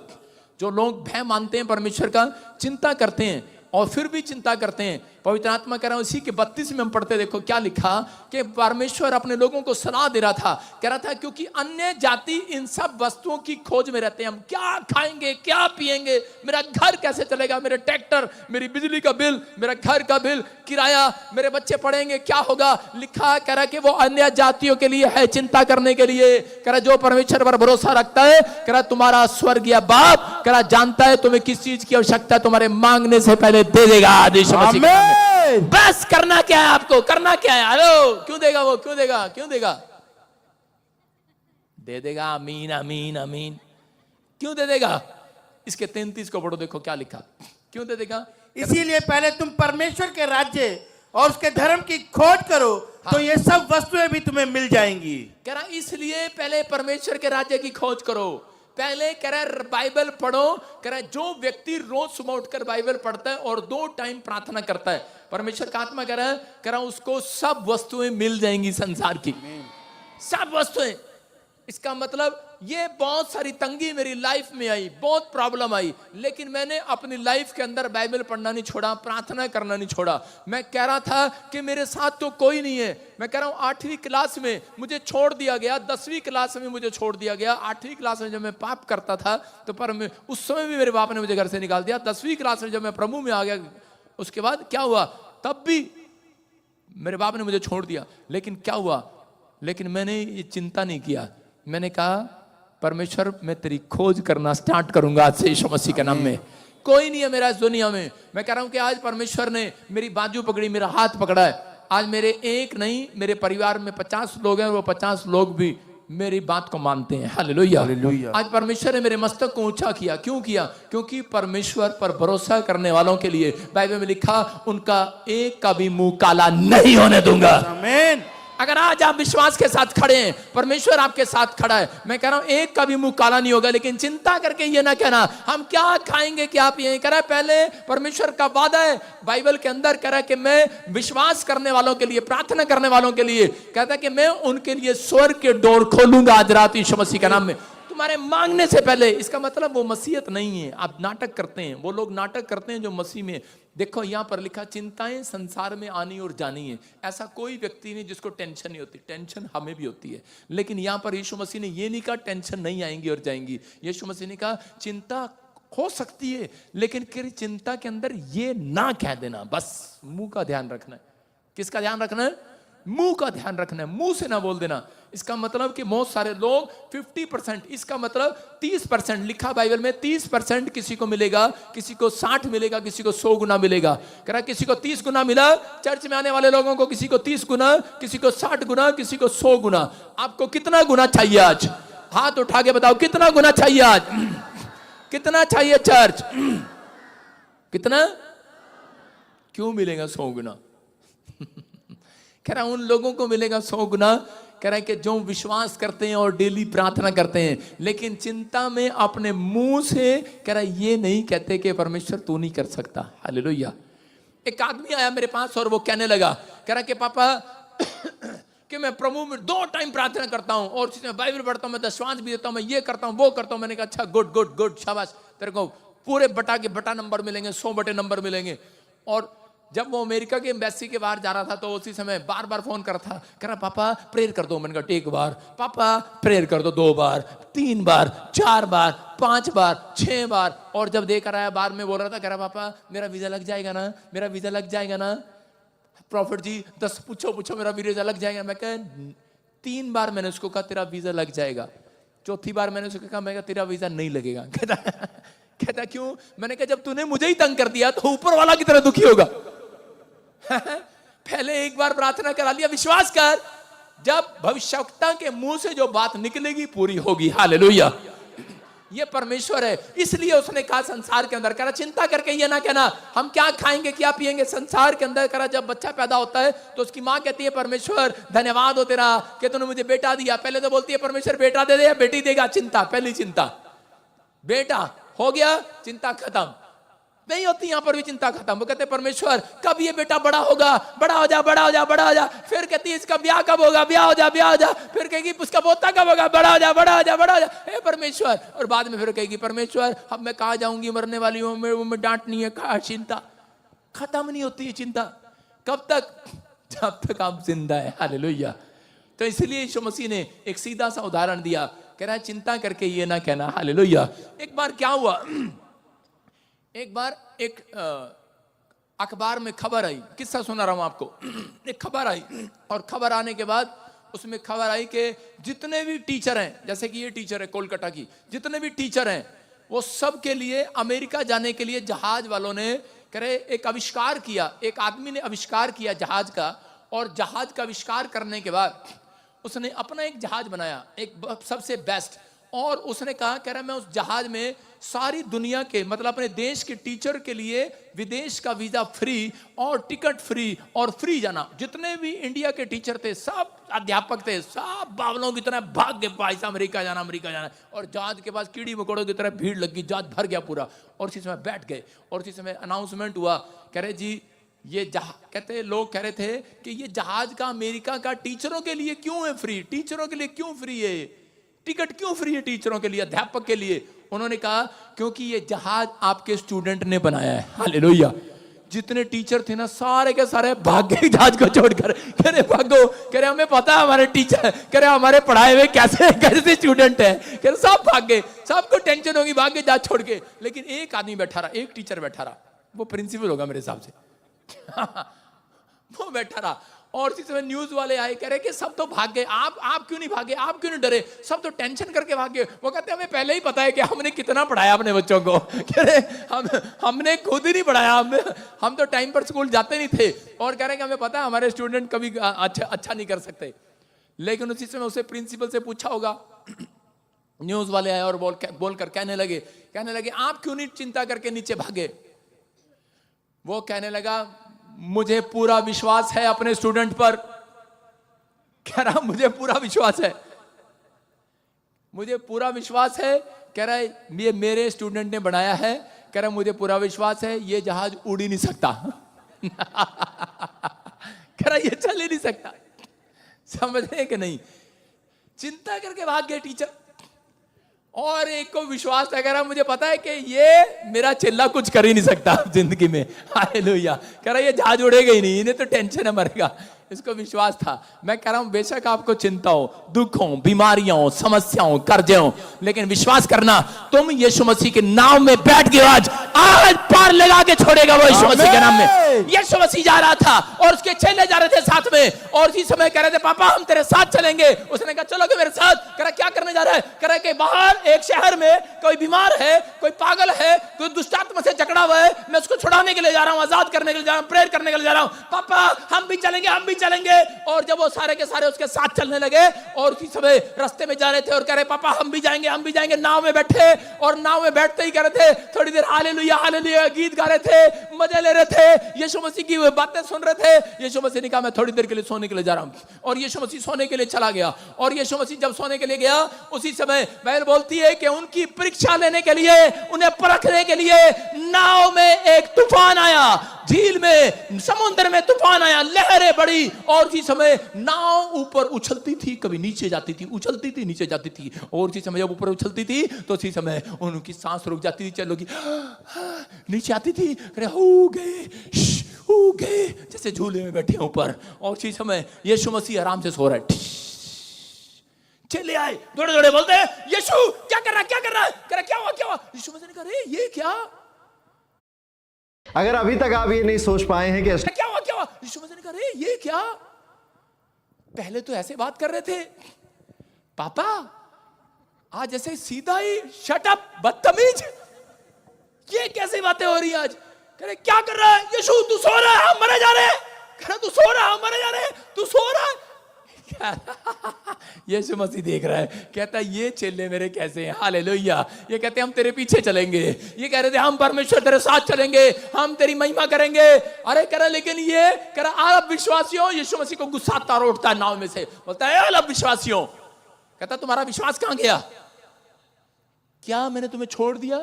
जो लोग भय मानते हैं परमेश्वर का, चिंता करते हैं और फिर भी चिंता करते हैं, पवित्र आत्मा कह रहा है उसी के 32 में हम पढ़ते, देखो क्या लिखा कि परमेश्वर अपने लोगों को सलाह दे रहा था, कह रहा था क्योंकि अन्य जाति इन सब वस्तुओं की खोज में रहते हैं। हम क्या खाएंगे क्या पिएंगे, मेरा घर कैसे चलेगा, मेरे ट्रैक्टर, मेरी बिजली का बिल, मेरा घर का बिल, किराया, मेरे बच्चे पढ़ेंगे क्या होगा। लिखा कह रहा कि वो अन्य जातियों के लिए है चिंता करने के लिए। कह रहा जो परमेश्वर पर भरोसा रखता है, कह रहा तुम्हारा स्वर्गीय बाप कह रहा जानता है तुम्हें किस चीज की आवश्यकता, तुम्हारे मांगने से पहले दे देगा। यीशु मसीह के नाम में। बस करना क्या है आपको, करना क्या है। हेलो, क्यों देगा वो, क्यों देगा, क्यों देगा, दे देगा। आमीन आमीन आमीन। क्यों दे देगा, इसके 33 को पढ़ो, देखो क्या लिखा, क्यों दे देगा। इसीलिए पहले तुम परमेश्वर के राज्य और उसके धर्म की खोज करो, तो ये सब वस्तुएं भी तुम्हें मिल जाएंगी। कह रहा इसलिए पहले परमेश्वर के राज्य की खोज करो, पहले कह रहा बाइबल पढ़ो। कह रहा जो व्यक्ति रोज सुबह उठकर बाइबल पढ़ता है और 2 टाइम प्रार्थना करता है, परमेश्वर का आत्मा कह रहा उसको सब वस्तुएं मिल जाएंगी संसार की, सब वस्तुएं। इसका मतलब ये बहुत सारी तंगी मेरी लाइफ में आई, बहुत प्रॉब्लम आई, लेकिन मैंने अपनी लाइफ के अंदर बाइबल पढ़ना नहीं छोड़ा, प्रार्थना करना नहीं छोड़ा। मैं कह रहा था कि मेरे साथ तो कोई नहीं है। मैं कह रहा हूँ 8वीं क्लास में मुझे छोड़ दिया गया, 10वीं क्लास में मुझे छोड़ दिया गया। 8वीं क्लास में जब मैं पाप करता था तो उस समय भी मेरे बाप ने मुझे घर से निकाल दिया। 10वीं क्लास में जब मैं प्रभु में आ गया, उसके बाद क्या हुआ, तब भी मेरे बाप ने मुझे छोड़ दिया। लेकिन क्या हुआ, लेकिन मैंने ये चिंता नहीं किया। मैंने कहा परमेश्वर मैं तेरी खोज करना स्टार्ट करूंगा आज से यीशु मसीह के नाम में। कोई नहीं है मेरा इस दुनिया में। मैं कह रहा हूं कि आज परमेश्वर ने मेरी बाजू पकड़ी, मेरा हाथ पकड़ा है। आज मेरे एक नहीं, मेरे परिवार में 50 लोग हैं, वो 50 लोग भी मेरी बात को मानते हैं। Hallelujah hallelujah. आज परमेश्वर ने मेरे मस्तक को ऊंचा किया। क्यों किया, क्योंकि परमेश्वर पर भरोसा करने वालों के लिए बाइबल में लिखा उनका एक का भी मुंह काला नहीं होने दूंगा। आमीन। अगर आज आप विश्वास के साथ खड़े हैं, परमेश्वर आपके साथ खड़ा है, मैं कह रहा हूं एक का भी मुंह काला नहीं होगा। लेकिन चिंता करके ये ना कहना हम क्या खाएंगे क्या पिएंगे। कह रहा है पहले परमेश्वर का वादा है बाइबल के अंदर, कह रहा है कि मैं विश्वास करने वालों के लिए, प्रार्थना करने वालों के लिए, कहता है कि मैं उनके लिए स्वर्ग के डोर खोलूंगा आज रात यीशु मसीह के नाम में, तुम्हारे मांगने से पहले। इसका मतलब वो मसीहत नहीं है, आप नाटक करते हैं। वो लोग नाटक करते हैं जो मसीह में। देखो यहां पर लिखा चिंताएं संसार में आनी और जानी है। ऐसा कोई व्यक्ति नहीं जिसको टेंशन नहीं होती, टेंशन हमें भी होती है। लेकिन यहां पर यीशु मसीह ने ये नहीं कहा टेंशन नहीं आएंगी और जाएंगी। यीशु मसीह ने कहा चिंता हो सकती है, लेकिन चिंता के अंदर ये ना कह देना। बस मुंह का ध्यान रखना है। किसका ध्यान रखना है, मुंह का ध्यान रखना है, मुंह से ना बोल देना। इसका मतलब कि बहुत सारे लोग 50%, इसका मतलब 30% लिखा बाइबल में, 30% किसी को मिलेगा, किसी को 60 मिलेगा, किसी को 100 गुना मिलेगा। कह रहा किसी को 30 गुना मिला चर्च में आने वाले लोगों को, किसी को 30 गुना, किसी को 60 गुना, किसी को 100 गुना। आपको कितना गुना चाहिए आज, हाथ उठा के बताओ कितना गुना चाहिए आज, कितना चाहिए चर्च, कितना, क्यों मिलेगा 100 गुना। कह रहा उन लोगों को मिलेगा 100 गुना, कह रहा है कि जो विश्वास करते हैं और डेली प्रार्थना करते हैं, लेकिन चिंता में अपने मुंह से कह रहा ये नहीं कहते कि परमेश्वर तू नहीं कर सकता। हालेलुया। एक आदमी आया मेरे पास और वो कहने लगा, कह रहा कि पापा कि मैं प्रभु में 2 टाइम प्रार्थना करता हूं और मैं बाइबल पढ़ता हूं, मैं दशवांश भी देता हूं, मैं ये करता हूं वो करता हूं। मैंने कहा अच्छा गुड गुड गुड, शाबाश, तेरे को पूरे बटा के बटा नंबर मिलेंगे, 100 बटे नंबर मिलेंगे। और जब वो अमेरिका के एम्बेसी के बाहर जा रहा था तो उसी समय बार बार फोन कर रहा था, कह रहा पापा प्रेयर कर दो। मैंने कहा 1 बार, पापा प्रेयर कर दो 2 बार, 3 बार, 4 बार, 5 बार, 6 बार। और जब देकर आया बार में बोल रहा था, कह रहा पापा मेरा वीजा लग जाएगा ना, मेरा वीजा लग जाएगा ना। प्रॉफिट जी 10 पूछो मेरा वीजा लग जाएगा। मैं कह 3 बार मैंने उसको कहा तेरा वीजा लग जाएगा, 4थी बार मैंने उसको कहा, मैं कहा तेरा वीजा नहीं लगेगा। कहता क्यों। मैंने कहा जब तूने मुझे ही तंग कर दिया तो ऊपर वाला कितना दुखी होगा। पहले 1 बार प्रार्थना करा लिया, विश्वास कर जब भविष्यवक्ता के मुंह से जो बात निकलेगी पूरी होगी। हालेलुया। ये परमेश्वर है। इसलिए उसने कहा संसार के अंदर, करा चिंता करके ये ना कहना हम क्या खाएंगे क्या पिएंगे। संसार के अंदर करा जब बच्चा पैदा होता है तो उसकी माँ कहती है परमेश्वर धन्यवाद हो तेरा कि तूने मुझे बेटा दिया। पहले तो बोलती है परमेश्वर बेटा दे दे या बेटी देगा, चिंता पहली चिंता। बेटा हो गया चिंता खत्म, नहीं होती यहां पर भी चिंता खत्म। वो कहते परमेश्वर कब ये बेटा बड़ा होगा, बड़ा हो जा बड़ा हो जा बड़ा हो जा। फिर कहती है इसका ब्याह कब होगा, ब्याह हो जा ब्याह हो जा। फिर कहेगी उसका पोता कब होगा, बड़ा हो जा बड़ा हो जा बड़ा हो जा। हे परमेश्वर, और बाद में फिर कहेगी परमेश्वर अब मैं कहाँ जाऊंगी, मरने वाली हूँ, मैं डांटनी है, कहा चिंता खत्म नहीं होती है चिंता। कब तक, जब तक आप जिंदा है। हालेलुया। तो इसलिए यीशु मसीह ने एक सीधा सा उदाहरण दिया, कह रहा है चिंता करके ये ना कहना। हालेलुया। एक बार क्या हुआ, एक बार एक अखबार में खबर आई, किस्सा सुना रहा हूं आपको। एक खबर आई और खबर आने के बाद उसमें खबर आई कि जितने भी टीचर हैं, जैसे कि ये टीचर है कोलकाता की, जितने भी टीचर हैं वो सब के लिए अमेरिका जाने के लिए जहाज वालों ने करे एक आविष्कार किया। एक आदमी ने आविष्कार किया जहाज का, और जहाज का आविष्कार करने के बाद उसने अपना एक जहाज बनाया, एक सबसे बेस्ट। और उसने कहा कह रहा मैं उस जहाज में सारी दुनिया के मतलब अपने देश के टीचर के लिए विदेश का वीजा फ्री और टिकट फ्री और फ्री जाना। जितने भी इंडिया के टीचर थे, सब अध्यापक थे, सब बावलों की तरह भाग गए, पैसा अमेरिका जाना अमेरिका जाना। और जहाज के पास कीड़ी मकोड़ों की तरह भीड़ लगी, जहाज भर गया पूरा। और इसी समय बैठ गए और इसी समय अनाउंसमेंट हुआ, कह रहे जी ये कहते लोग कह रहे थे कि ये जहाज का अमेरिका का टीचरों के लिए क्यों है फ्री, टीचरों के लिए क्यों फ्री है, टिकट क्यों फ्री है टीचरों के लिए, अध्यापक के लिए। उन्होंने कहा क्योंकि ये जहाज आपके स्टूडेंट ने बनाया है। हालेलुया। जितने टीचर थे ना सारे के सारे भाग गए जहाज को छोड़कर, कह रहे भागो, कह रहे हमें पता है हमारे टीचर, कह रहे हमारे पढ़ाए हुए कैसे कैसे स्टूडेंट हैं, कह रहे सब भाग गए, सबको टेंशन होगी, भाग गए जहाज छोड़ के। लेकिन एक आदमी बैठा रहा, एक टीचर बैठा रहा, वो प्रिंसिपल होगा मेरे हिसाब से। वो बैठा रहा और इसी समय न्यूज वाले आए, कह रहे कि सब तो भाग गए, आप क्यों नहीं भागे, आप क्यों नहीं डरे, सब तो टेंशन करके भाग गए। वो कहते हमें पहले ही पता है कि हमने कितना पढ़ाया अपने बच्चों को, कह रहे हमने खुद ही नहीं पढ़ाया, हम तो टाइम पर स्कूल जाते नहीं थे। और कह रहे कि हमें पता है हमारे स्टूडेंट कभी अच्छा नहीं कर सकते। लेकिन उसी समय उसे प्रिंसिपल से पूछा होगा, न्यूज वाले आए और बोलकर कहने लगे आप क्यों नहीं चिंता करके नीचे भागे। वो कहने लगा मुझे पूरा विश्वास है अपने स्टूडेंट पर, कह रहा मुझे पूरा विश्वास है, मुझे पूरा विश्वास है, कह रहा है ये मेरे स्टूडेंट ने बनाया है, कह रहा मुझे पूरा विश्वास है ये जहाज उड़ ही नहीं सकता। कह रहा ये चल ही नहीं सकता। समझ रहे कि नहीं, चिंता करके भाग गए टीचर। और एक को विश्वास है, कह रहा मुझे पता है कि ये मेरा चिल्ला कुछ कर ही नहीं सकता जिंदगी में। हालेलुया। कह रहा ये जहाज उड़ेगा ही नहीं, इन्हें तो टेंशन है मरेगा, इसको विश्वास था। मैं कह रहा हूं बेशक आपको चिंता हो, दुख हो, बीमारियां हो, समस्याओं, कर्जे हो, लेकिन विश्वास करना तुम यीशु मसीह के नाम में बैठ गए, आज पार लगा के छोड़ेगा वो यीशु मसीह के नाम में। यीशु मसीह जा रहा था और उसके चेले जा रहे थे साथ में, और इसी समय कह रहे थे पापा हम तेरे साथ चलेंगे। उसने कहा चलोगे मेरे साथ। कह रहा क्या करने जा रहा है, कह रहा कि बाहर एक शहर में कोई बीमार है, कोई पागल है, कोई दुष्टात्मा से जकड़ा हुआ है, मैं उसको छुड़ाने के लिए जा रहा हूं, आजाद करने के लिए जा रहा हूं, प्रेयर करने के लिए जा रहा हूं। पापा हम भी चलेंगे, हम भी चलेंगे। और जब वो सारे के सारे उसके साथ चलने लगे और उसी समय रास्ते में जा रहे थे और कह रहे पापा हम भी जाएंगे, हम भी जाएंगे। नाव में बैठे और नाव में बैठते ही कह रहे थे थोड़ी देर हालेलुया हालेलुया गीत गा रहे थे, मजे ले रहे थे, यीशु मसीह की बातें सुन रहे थे। यीशु मसीह ने कहा मैं थोड़ी देर के लिए सोने के लिए जा रहा हूं, और यीशु मसीह सोने के लिए चला गया। और यीशु मसीह जब सोने के लिए गया उसी समय बाइबल बोलती है कि उनकी परीक्षा लेने के लिए, उन्हें परखने के लिए नाव में एक तूफान आया, झील में समुद्र में तूफान आया, लहरें बढ़ी और उसी समय नाव ऊपर उछलती थी, कभी नीचे जाती थी, उछलती थी नीचे जाती थी। और उसी समय जब ऊपर उछलती थी तो उसी समय उनकी सांस रुक जाती थी, चलो की नीचे आती थी, हो गए जैसे झूले में बैठे ऊपर। और उसी समय यीशु मसीह आराम से सो रहा है। चले आए दौड़े दौड़े बोलते हैं यीशु क्या कर रहा है, क्या कर रहा है, कह रहा क्या हुआ क्या हुआ। यीशु मसीह ने कहा अरे ये क्या। अगर अभी तक आप ये नहीं सोच पाए हैं कि क्या हुआ क्या हुआ, यीशु मसीह ने कहा अरे ये क्या। पहले तो ऐसे बात कर रहे थे पापा, आज ऐसे सीधा ही शट अप बदतमीज, ये कैसी बातें हो रही है आज। कह रहे क्या कर रहा है यीशु, तू सो रहा है हम मरे जा रहे हैं। कह रहा तू सो रहा है हम मरे जा रहे हैं, तू सो रहा है। यीशु मसीह देख रहा है, कहता है ये चेले मेरे कैसे हैं, हालेलुया। ये कहते हैं हम तेरे पीछे चलेंगे, ये कह रहे थे हम परमेश्वर तेरे साथ चलेंगे, हम तेरी महिमा करेंगे। अरे कह रहा लेकिन ये कह रहा अरब विश्वासियों, यीशु मसीह को गुस्सा तार उठता है नाव में से, बोलता है अरब विश्वासियों, कहता तुम्हारा विश्वास कहां गया? क्या मैंने तुम्हें छोड़ दिया?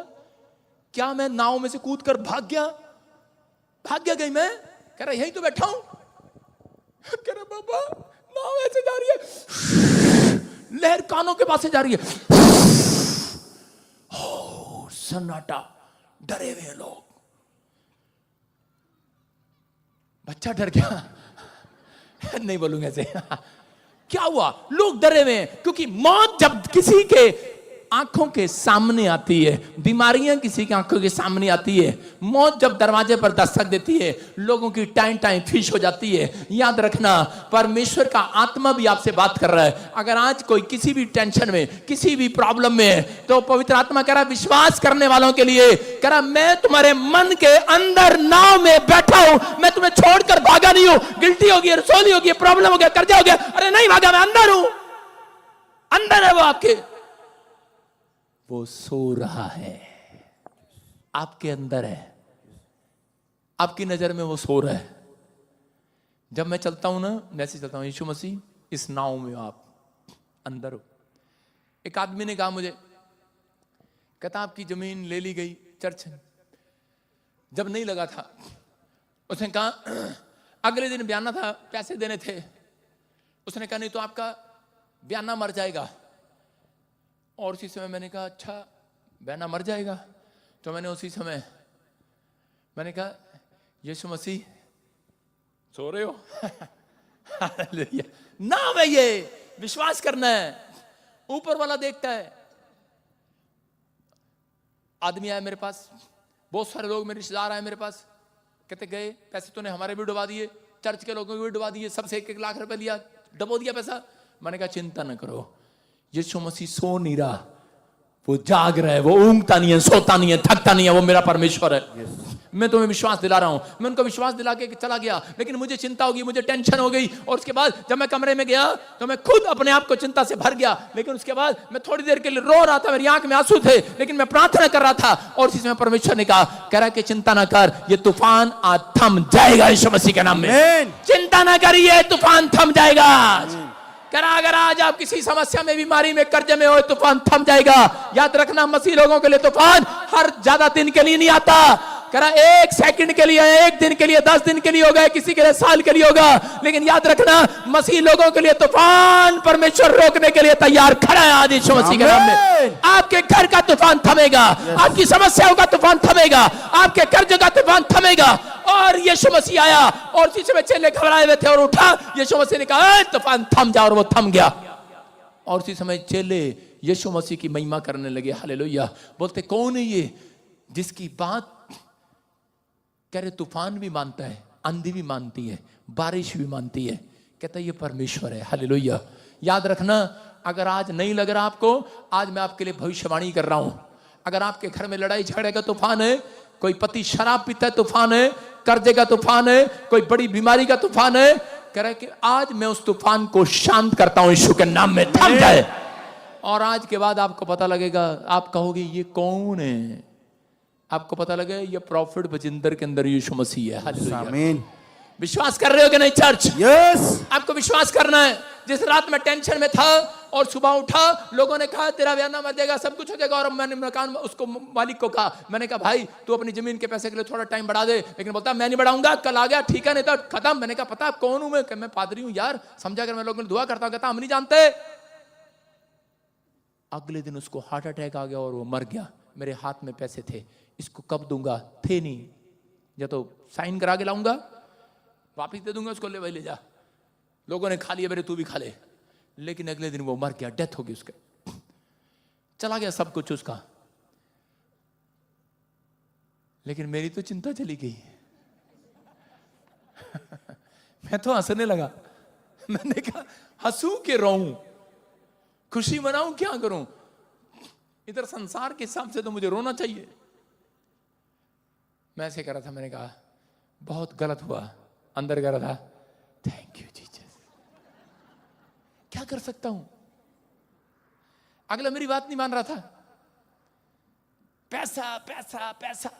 क्या मैं नाव में से कूद कर भाग गया गई मैं? कह रहा यही तो बैठा हूं। कह रहा बाबा नाव ऐसे जा रही है, लहर कानों के पास से जा रही है, हो सन्नाटा, डरे हुए लोग। बच्चा डर गया, नहीं बोलूंगा ऐसे। क्या हुआ? लोग डरे हुए हैं, क्योंकि मौत जब किसी के आंखों के सामने आती है, बीमारियां किसी की आंखों के सामने आती है, मौत जब दरवाजे पर दस्तक देती है, लोगों की टाइम फिश हो जाती है। याद रखना परमेश्वर का आत्मा भी आपसे बात कर रहा है। अगर आज कोई किसी भी टेंशन में, किसी भी प्रॉब्लम में है, तो पवित्र आत्मा कह रहा है विश्वास करने वालों के लिए, कह रहा मैं तुम्हारे मन के अंदर नाव में बैठा हूं, मैं तुम्हें छोड़कर भागा नहीं हूं। गिल्टी होगी, रसोली होगी, प्रॉब्लम हो गया, कर्जा हो गया, अरे नहीं भागा, मैं अंदर हूं, अंदर है वो आपके, वो सो रहा है, आपके अंदर है, आपकी नजर में वो सो रहा है। जब मैं चलता हूं ना, वैसे चलता हूं, यीशु मसीह इस नाव में आप अंदर हो। एक आदमी ने कहा मुझे, कहता आपकी जमीन ले ली गई, चर्च जब नहीं लगा था, उसने कहा अगले दिन बयाना था, पैसे देने थे, उसने कहा नहीं तो आपका बयाना मर जाएगा। और उसी समय मैंने कहा अच्छा बयाना मर जाएगा, तो मैंने उसी समय मैंने कहा यीशु मसीह सो रहे हो? ना भाई, ये विश्वास करना है, ऊपर वाला देखता है। आदमी आया मेरे पास, बहुत सारे लोग मेरे रिश्तेदार आए मेरे पास, कहते गए पैसे तूने हमारे भी डुबा दिए, चर्च के लोगों को भी डुबा दिए, सबसे 1-1 लाख रुपए लिया, डबो दिया पैसा। मैंने कहा चिंता न करो, यीशु मसीह सो नहीं रहा, वो जाग रहा है, वो ऊँगता नहीं है, सोता नहीं है, थकता नहीं है, वो मेरा परमेश्वर है। मैं तुम्हें विश्वास दिला रहा हूं। मैं उनको विश्वास दिला के चला गया, लेकिन मुझे चिंता होगी, मुझे टेंशन हो गई। और उसके बाद जब मैं कमरे में गया तो मैं खुद अपने आप को चिंता से भर गया। लेकिन उसके बाद मैं थोड़ी देर के लिए रो रहा था, मेरी आंख में आंसू थे, लेकिन मैं प्रार्थना कर रहा था। और इसी समय परमेश्वर ने कहा, कह रहा कि चिंता ना कर, ये तूफान आज थम जाएगा यीशु मसीह के नाम में। चिंता ना करिए, तूफान थम जाएगा। करा अगर आज आप किसी समस्या में, बीमारी में, कर्जे में हो, तूफान थम जाएगा। याद रखना मसीह लोगों के लिए तूफान हर ज्यादा दिन के लिए नहीं आता। करा 1 सेकंड के लिए, 1 दिन के लिए, 10 दिन के लिए होगा, किसी के लिए साल के लिए होगा, लेकिन याद रखना मसीह लोगों के लिए तूफान परमेश्वर रोकने के लिए तैयार खड़ा है आज यीशु मसीह के नाम में। आपके घर का तूफान थमेगा, आपकी समस्याओं का तूफान थमेगा, आपके कर्ज का तूफान थमेगा। और यीशु मसीह आया और उसी समय चेले घबराए हुए थे और उठा, यीशु मसीह ने कहा तूफान थम जा, और वो थम गया। और उसी समय चेले यीशु मसीह की महिमा करने लगे, हालेलुया। बोलते कौन है ये जिसकी बात, कह रहे तूफान भी मानता है, आंधी भी मानती है, बारिश भी मानती है, कहता है ये परमेश्वर है, हालेलुया। याद रखना अगर आज नहीं लग रहा आपको, आज मैं आपके लिए भविष्यवाणी कर रहा हूं। अगर आपके घर में लड़ाई झगड़े का तूफान है, कोई पति शराब पीता है तूफान है, कर्जे का तूफान है, कोई बड़ी बीमारी का तूफान है, कह रहा है कि आज मैं उस तूफान को शांत करता हूं यीशु के नाम में, थम जाए। और आज के बाद आपको पता लगेगा, आप कहोगे ये कौन है, आपको पता लगे ये प्रॉफिट बजिंदर के अंदर यीशु मसीह है, हालेलुया। आमीन। विश्वास कर रहे हो कि नहीं चर्च? यस। आपको विश्वास करना है। जिस रात में टेंशन में था और सुबह उठा, लोगों ने कहा तेरा बयाना मर जाएगा, सब कुछ हो जाएगा, और मैंने मकान उसको मालिक को कहा, मैंने कहा भाई तू अपनी जमीन के पैसे के लिए थोड़ा टाइम बढ़ा दे, लेकिन बोलता मैं नहीं बढ़ाऊंगा, कल आ गया ठीक है, नहीं तो खत्म। मैंने कहा पता कौन हूं मैं पादरी हूं यार, समझा कर मैं लोगों ने दुआ करता हूं, कहता हम नहीं जानते। अगले दिन उसको हार्ट अटैक आ गया और वो मर गया। मेरे हाथ में पैसे थे, इसको कब दूंगा, थे नहीं, या तो साइन करा के लाऊंगा, वापिस दे दूंगा उसको, ले भाई ले जा। लोगों ने खा लिया, मेरे तू भी खा ले। लेकिन अगले दिन वो मर गया, डेथ हो गई उसके, चला गया सब कुछ उसका। लेकिन मेरी तो चिंता चली गई। मैं तो हंसने लगा। मैंने कहा हंसू के रोऊं, खुशी मनाऊं, क्या करूं? इधर संसार के हिसाब से तो मुझे रोना चाहिए। मैं ऐसे कर रहा था, मैंने कहा बहुत गलत हुआ, अंदर कर रहा था थैंक यू जीसस, क्या कर सकता हूं? अगला मेरी बात नहीं मान रहा था। पैसा पैसा पैसा,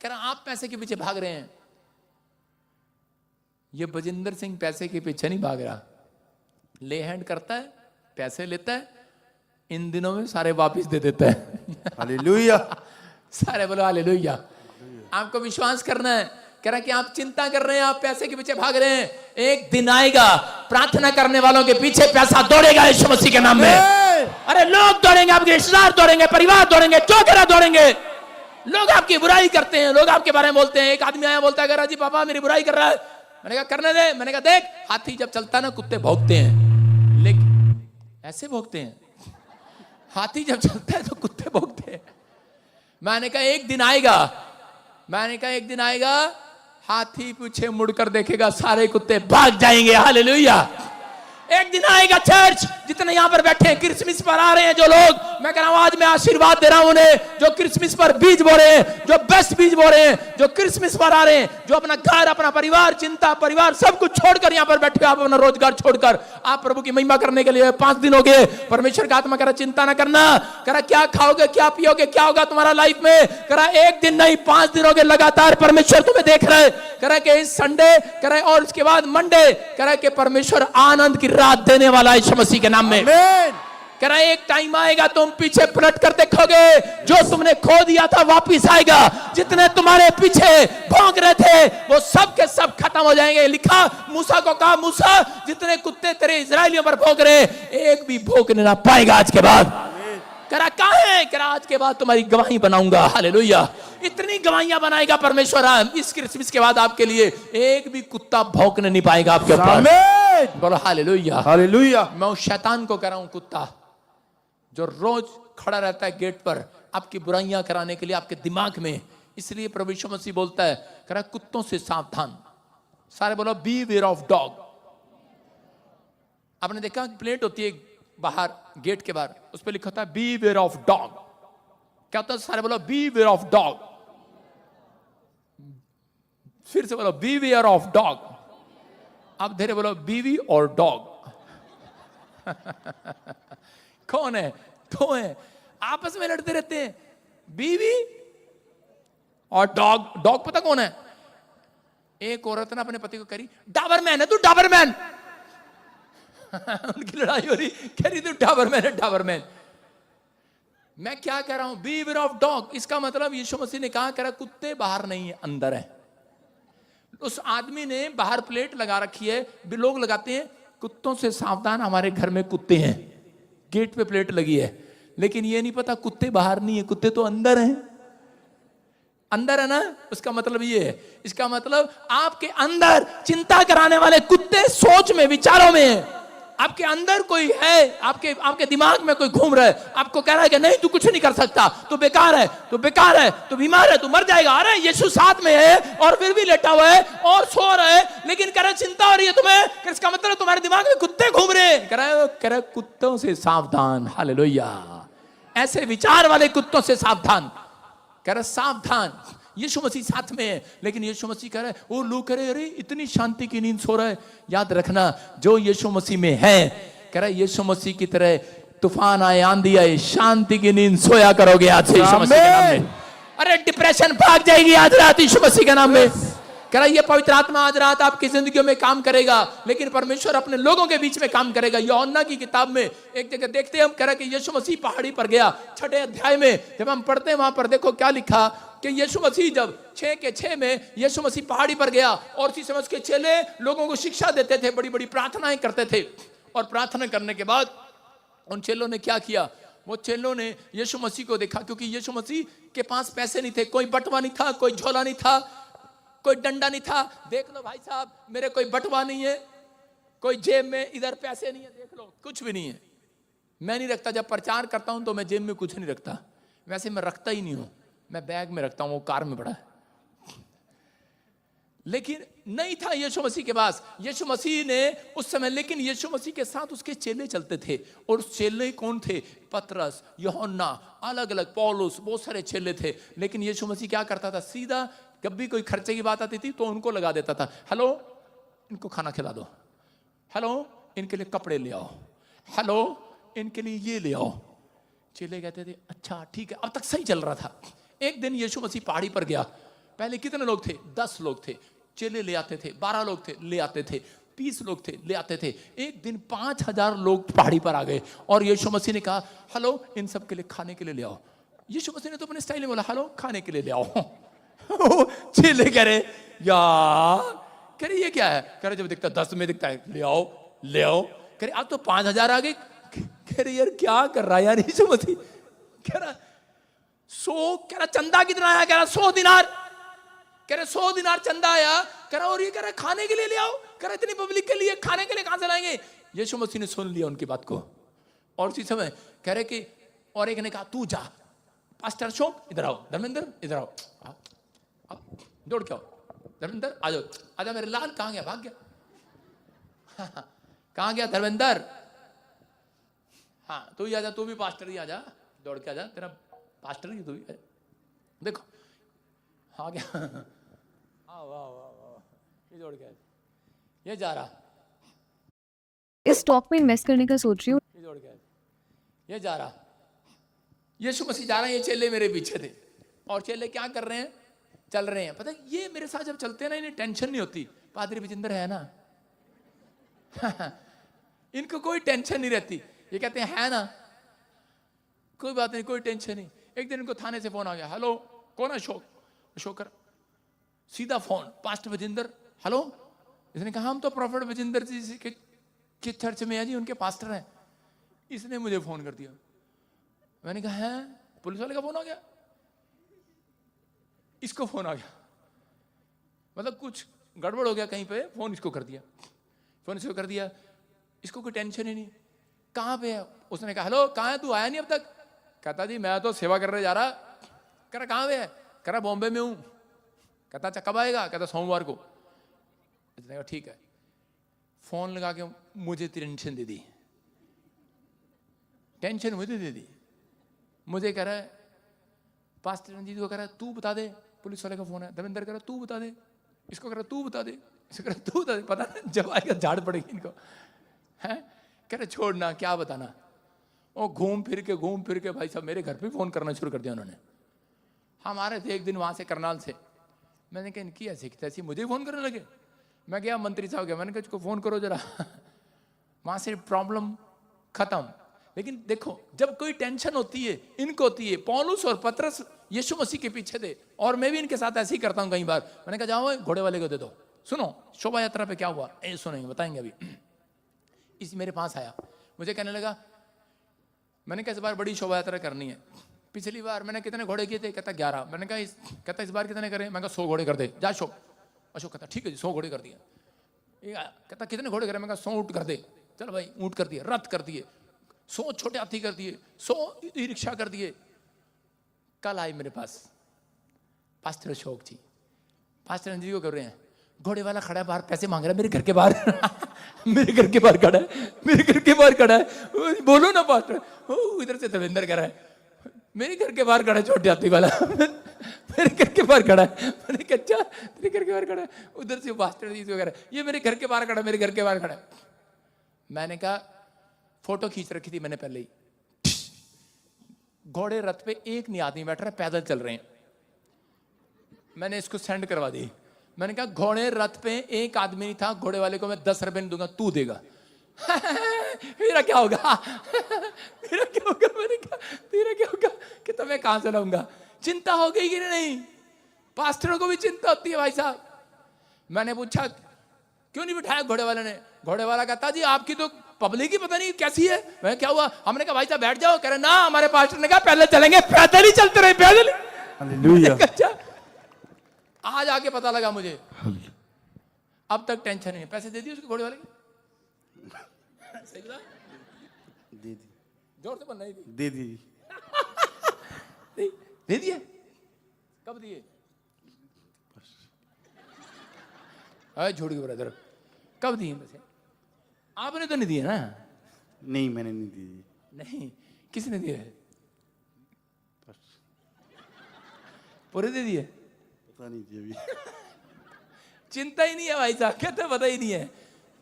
कह रहा आप पैसे के पीछे भाग रहे हैं। ये बजिंदर सिंह पैसे के पीछे नहीं भाग रहा, ले हैंड करता है, पैसे लेता है, इन दिनों में सारे वापस दे देता है। हालेलुया। सारे बोलो हालेलुया। आपको विश्वास करना है। कह रहा कि आप चिंता कर रहे हैं, आप पैसे के पीछे भाग रहे हैं, एक दिन आएगा प्रार्थना करने वालों के पीछे पैसा दौड़ेगा यीशु मसीह के नाम में। अरे लोग दौड़ेंगे, आपके रिश्तेदार दौड़ेंगे, परिवार दौड़ेंगे, चौकीदार दौड़ेंगे। लोग आपकी बुराई करते हैं, लोग आपके बारे में बोलते हैं। एक आदमी आया, बोलता है जी पापा मेरी बुराई कर रहा है। मैंने कहा करने दे। मैंने कहा देख, हाथी जब चलता है ना कुत्ते भौंकते हैं, लेकिन ऐसे भौंकते हैं। हाथी जब चलता है तो कुत्ते भौंकते हैं। मैंने कहा एक दिन आएगा, मैंने कहा एक दिन आएगा, हाथी पीछे मुड़कर देखेगा, सारे कुत्ते भाग जाएंगे। हालेलुया। एक दिन आएगा चर्च, जितने यहां पर बैठे हैं, क्रिसमस पर आ रहे हैं जो लोग, मैं कह रहा हूं आज मैं आशीर्वाद दे रहा हूं उन्हें जो क्रिसमस पर बीज बो रहे हैं, जो बेस्ट बीज बो रहे हैं, जो क्रिसमस पर आ रहे हैं, जो अपना घर, अपना परिवार, चिंता, परिवार सब कुछ छोड़कर यहां पर बैठे हो, आप अपना रोजगार छोड़कर आप प्रभु की महिमा करने के लिए 5 दिन हो गए। परमेश्वर का आत्मा कह रहा चिंता ना करना, कह रहा क्या खाओगे, क्या पियोगे, क्या होगा तुम्हारा लाइफ में। कह रहा एक दिन नहीं 5 दिन हो गए लगातार परमेश्वर तुम्हें देख रहे। कह रहा कि इस संडे, कह रहा और उसके बाद मंडे, कह रहा कि परमेश्वर आनंद की रात देने वाला है यीशु मसीह के नाम में। कह रहा एक टाइम आएगा तुम पीछे पलट कर देखोगे, जो तुमने खो दिया था वापिस आएगा। जितने तुम्हारे पीछे भौंक रहे थे वो सब के सब खत्म हो जाएंगे। लिखा, मूसा को कहा मूसा जितने कुत्ते तेरे इजरायलियों पर भौंक रहे एक भी भौंकने ना पाएगा आज के बाद। कह रहा कहां है? कह रहा आज के बाद तुम्हारी गवाही बनाऊंगा। हालेलुया। इतनी गवाहियां बनाएगा परमेश्वर इस क्रिसमस के बाद आपके लिए, एक भी कुत्ता भौंकने नहीं पाएगा आपके ऊपर। बोलो हालेलुया। हालेलुया। मैं उस शैतान को कह रहा हूं, कुत्ता जो रोज खड़ा रहता है गेट पर आपकी बुराइयां कराने के लिए आपके दिमाग में, इसलिए प्रभु यीशु मसीह बोलता है, कह रहा कुत्तों से सावधान। सारे बोलो बी वेयर ऑफ डॉग। आपने देखा प्लेट होती है बाहर गेट के बाहर, उस पर लिखा होता है बी वेयर ऑफ डॉग। क्या होता है? सारे बोलो बी वेयर ऑफ डॉग। फिर से बोलो बी वेयर ऑफ डॉग। अब धीरे बोलो बीवी और डॉग। कौन है? दो है, आपस में लड़ते रहते हैं, बीवी और डॉग। डॉग पता कौन है? एक औरत ने अपने पति को करी डाबरमैन है तू, डाबरमैन। उनकी लड़ाई हो रही, कह रही तू डाबरमैन है, डाबरमैन। मैं क्या कह रहा हूं? Beware of dog. इसका मतलब यीशु मसीह ने कहा, कह रहा कुत्ते बाहर नहीं है अंदर है। उस आदमी ने बाहर प्लेट लगा रखी है, लोग लगाते हैं कुत्तों से सावधान, हमारे घर में कुत्ते हैं, गेट पे प्लेट लगी है, लेकिन ये नहीं पता कुत्ते बाहर नहीं है, कुत्ते तो अंदर हैं। अंदर है ना, उसका मतलब ये है, इसका मतलब आपके अंदर चिंता कराने वाले कुत्ते सोच में, विचारों में है। आपके अंदर कोई है, आपके दिमाग में कोई घूम रहा है, आपको कह रहा है कि नहीं तू कुछ नहीं कर सकता, तू बेकार है, तू बेकार है, तू बीमार है, तू मर जाएगा। अरे यीशु साथ में है और फिर भी लेटा हुआ है और सो रहा है, लेकिन कह रहा चिंता हो रही है तुम्हें। इसका मतलब तुम्हारे दिमाग में कुत्ते घूम रहे हैं। कह रहा कुत्तों से सावधान। हालेलुया। ऐसे विचार वाले कुत्तों से सावधान। कह रहा सावधान। यीशु मसीह साथ में है, लेकिन यीशु मसीह कह रहा है वो लोग कह रहे अरे इतनी शांति की नींद सो रहा है। याद रखना जो यीशु मसीह में है, कह रहा है यीशु मसीह की तरह तूफान आए, आंधी आए, शांति की नींद सोया करोगे आज से यीशु मसीह के नाम में। अरे डिप्रेशन भाग जाएगी आज रात यीशु मसीह के नाम में। कह रहा ये पवित्र आत्मा आज रात आपकी जिंदगी में काम करेगा, लेकिन परमेश्वर अपने लोगों के बीच में काम करेगा। यूहन्ना की किताब में एक जगह देखते हैं हम, कह रहा कि यीशु मसीह पहाड़ी पर गया। 6 अध्याय में जब हम पढ़ते हैं वहां पर देखो क्या लिखा कि यीशु मसीह जब 6:6 में यीशु मसीह पहाड़ी पर गया और उसी समय उसके चेले लोगों को शिक्षा देते थे, बड़ी बड़ी प्रार्थनाएं करते थे। और प्रार्थना करने के बाद उन चेलों ने क्या किया? वो चेलों ने यीशु मसीह को देखा, क्योंकि यीशु मसीह के पास पैसे नहीं थे, कोई बटवा नहीं था, कोई झोला नहीं था, कोई डंडा नहीं था। देख लो भाई साहब, मेरे कोई बटवा नहीं है, कोई जेब में इधर पैसे नहीं है, देख लो कुछ भी नहीं है। मैं नहीं रखता, जब प्रचार करता हूं तो मैं जेब में कुछ नहीं रखता, वैसे मैं रखता ही नहीं हूं, मैं बैग में रखता हूं, वो कार में पड़ा है। लेकिन नहीं था यीशु मसीह के पास, यीशु मसीह ने उस समय, लेकिन यीशु मसीह के साथ उसके चेले चलते थे। और उस चेले कौन थे? पतरस, यूहन्ना, अलग अलग पौलुस, बहुत सारे चेले थे। लेकिन यीशु मसीह क्या करता था? सीधा जब भी कोई खर्चे की बात आती थी तो उनको लगा देता था, हेलो इनको खाना खिला दो, हेलो इनके लिए कपड़े ले आओ, हेलो इनके लिए ये ले आओ। चेले कहते थे अच्छा ठीक है, अब तक सही चल रहा था। एक दिन यीशु मसीह पहाड़ी पर गया। पहले कितने लोग थे? 10 लोग थे। चेले ले आते थे, 12 लोग थे ले आते थे, 20 लोग थे ले आते थे। एक दिन 5000 लोग पहाड़ी पर आ गए और यीशु मसीह ने कहा हेलो इन सब के लिए खाने के लिए ले आओ। यीशु मसीह ने तो अपने स्टाइल में बोला हेलो खाने के लिए ले आओ। चेले कह रहे यार, कह रहे ये क्या है? कह रहे जब दिखता 10 में दिखता है ले आओ ले आओ। कह रहे अब तो 5000 आ गए। कह रहे यार क्या कर रहा है यार यीशु मसीह? कह रहा 100, कह रहा चंदा कितना आया? कह रहा 100 दिनार। कह रहे 100 दिनार चंदा आया। कह रहा और ये कह रहा खाने के लिए ले आओ। कह रहा इतनी पब्लिक के लिए खाने के लिए कहां से लाएंगे? यीशु मसीह ने सुन लिया उनकी बात को और उसी समय कह रहे कि और एक ने कहा तू जा, पास्टर अशोक इधर आओ, धर्मेंद्र इधर आओ, आओ दौड़ के आओ, धर्मेंद्र आ जाओ, आजा मेरे लाल। कहां गया? भाग गया। कहां गया धर्मेंद्र? हाँ तू ही आजा, तू भी पास्टर ही आजा, दौड़ के आजा, तेरा पास्टर ही तू ही। देखो आ गया। वाह वाह वाह, ये दौड़ के आजा, ये जा रहा, इस स्टॉक में इन्वेस्ट करने का सोच रही हूँ। ये दौड़ के आजा, ये जा रहा। यीशु मसीह जा रहे हैं, ये चेले मेरे पीछे थे और चेले क्या कर रहे हैं? चल रहे हैं। पता है ये मेरे साथ जब चलते हैं ना इन्हें टेंशन नहीं होती। पादरी विजेंद्र है ना, इनको कोई टेंशन नहीं रहती। ये कहते हैं है ना, कोई बात नहीं, कोई टेंशन नहीं। एक दिन इनको थाने से फोन आ गया, हेलो कौन है? अशोक। अशोकर सीधा फोन, पास्टर विजेंद्र हेलो। इसने कहा हम तो प्रॉफिट विजेंद्र जी के चर्च में है जी, उनके पास्टर हैं। इसने मुझे फोन कर दिया। मैंने कहा है, पुलिस वाले का फोन आ गया, इसको फोन आ गया, मतलब कुछ गड़बड़ हो गया कहीं पे, फोन इसको कर दिया। फोन इसको कर दिया, इसको कोई टेंशन ही नहीं। कहाँ पे है? उसने कहा हेलो कहाँ है तू, आया नहीं अब तक? कहता जी मैं तो सेवा करने जा रहा। कह रहा कहाँ पे है? कह रहा बॉम्बे में हूँ। कहता अच्छा कब आएगा? कहता सोमवार को। इसने कहा ठीक है। फोन लगा के मुझे टेंशन दे दी, टेंशन मुझे दे दी। मुझे कह रहा है पास्टर रंजीत को, कह रहा है तू बता दे, पुलिस वाले का फोन है। धर्मेंद्र कह रहा तू बता दे, इसको कह रहा तू बता दे, इसको कह रहा तू बता दे। पता नहीं जब आएगा झाड़ पड़ेगी इनको, है? कह रहे छोड़ना क्या बताना। और घूम फिर के भाई साहब मेरे घर पे फोन करना शुरू कर दिया उन्होंने। हम आ रहे थे एक दिन वहां से करनाल से, मैंने कहा इनकी ऐसी तैसी मुझे फोन करने लगे। मैं गया मंत्री साहब गया, मैंने कहा इसको फोन करो जरा। वहां से प्रॉब्लम खत्म। लेकिन देखो जब कोई टेंशन होती है इनको होती है। पौलुस और पतरस यीशु मसीह के पीछे थे और मैं भी इनके साथ ऐसे ही करता हूं कई बार। मैंने कहा जाओ घोड़े वाले को दे दो। सुनो शोभा यात्रा पे क्या हुआ, सुनेंगे बताएंगे अभी। इस मेरे पास आया, मुझे कहने लगा, मैंने कहा इस बार बड़ी शोभा यात्रा करनी है। पिछली बार मैंने कितने घोड़े किए थे? कहता 11। मैंने कहा कहता इस बार कितने करें? मैं कहा 100 घोड़े कर दे जा अशोक। अशोक कहता ठीक है जी 100 घोड़े कर दिए। कहता कितने घोड़े करें? मैं कहा 100 ऊँट कर दे। चल भाई ऊँट कर दिए, रथ कर दिए, 100 छोटे हाथी कर दिए, 100 ई रिक्शा कर दिए। कल आए मेरे पास पास्टर अशोक जी, पास्टर जी को कर रहे हैं, घोड़े वाला खड़ा है बाहर, पैसे मांग रहा है मेरे घर के बाहर। मेरे घर के बाहर खड़ा है, मेरे घर के बाहर खड़ा है। बोलो ना पास्टर। इधर से धर्मेंद्र कह रहा है मेरे घर के बाहर खड़ा है छोटे हाथी वाला। मेरे घर के बाहर खड़ा है। मैंने कहा अच्छा तेरे घर के बाहर खड़ा है? उधर से पास्टर जी को कह रहा है ये मेरे घर के बाहर खड़ा है, मेरे घर के बाहर खड़ा है। मैंने कहा फोटो खींच रखी थी मैंने पहले ही। घोड़े रथ पे एक नहीं आदमी बैठ रहा है, पैदल चल रहे हैं। मैंने इसको सेंड करवा दी। मैंने कहा घोड़े रथ पे एक आदमी नहीं था, घोड़े वाले को मैं 10 रुपए नहीं दूंगा, तू देगा। मेरा क्या होगा? मेरा क्या होगा? मैंने कहा तेरा क्या होगा? कि तो मैं कहां से लाऊंगा? चिंता हो गई कि नहीं? पास्टरों को भी चिंता होती है भाई साहब। मैंने पूछा क्यों नहीं बिठाया घोड़े वाले ने? घोड़े वाला कहता जी आपकी तो पब्लिक ही पता नहीं कैसी है। मैं क्या हुआ? हमने कहा भाई साहब बैठ जाओ। कह रहे ना हमारे पास्टर ने कहा पहले चलेंगे, पैदल ही चलते रहे, पैदल। अच्छा आज आके पता लगा मुझे, अब तक टेंशन नहीं। पैसे दे दिए उसके घोड़े वाले के? सही बता, दे दी, जोर से बोलना। दे दी, दे दिए? कब दिए? झूठ क्यों ब्रदर, कब दिए पैसे? आपने तो नहीं दिए ना? नहीं मैंने नहीं दी। नहीं किसने दिए? पूरे दे दिए? पता नहीं जी अभी। चिंता ही नहीं है भाई साहब, कहते पता ही नहीं है।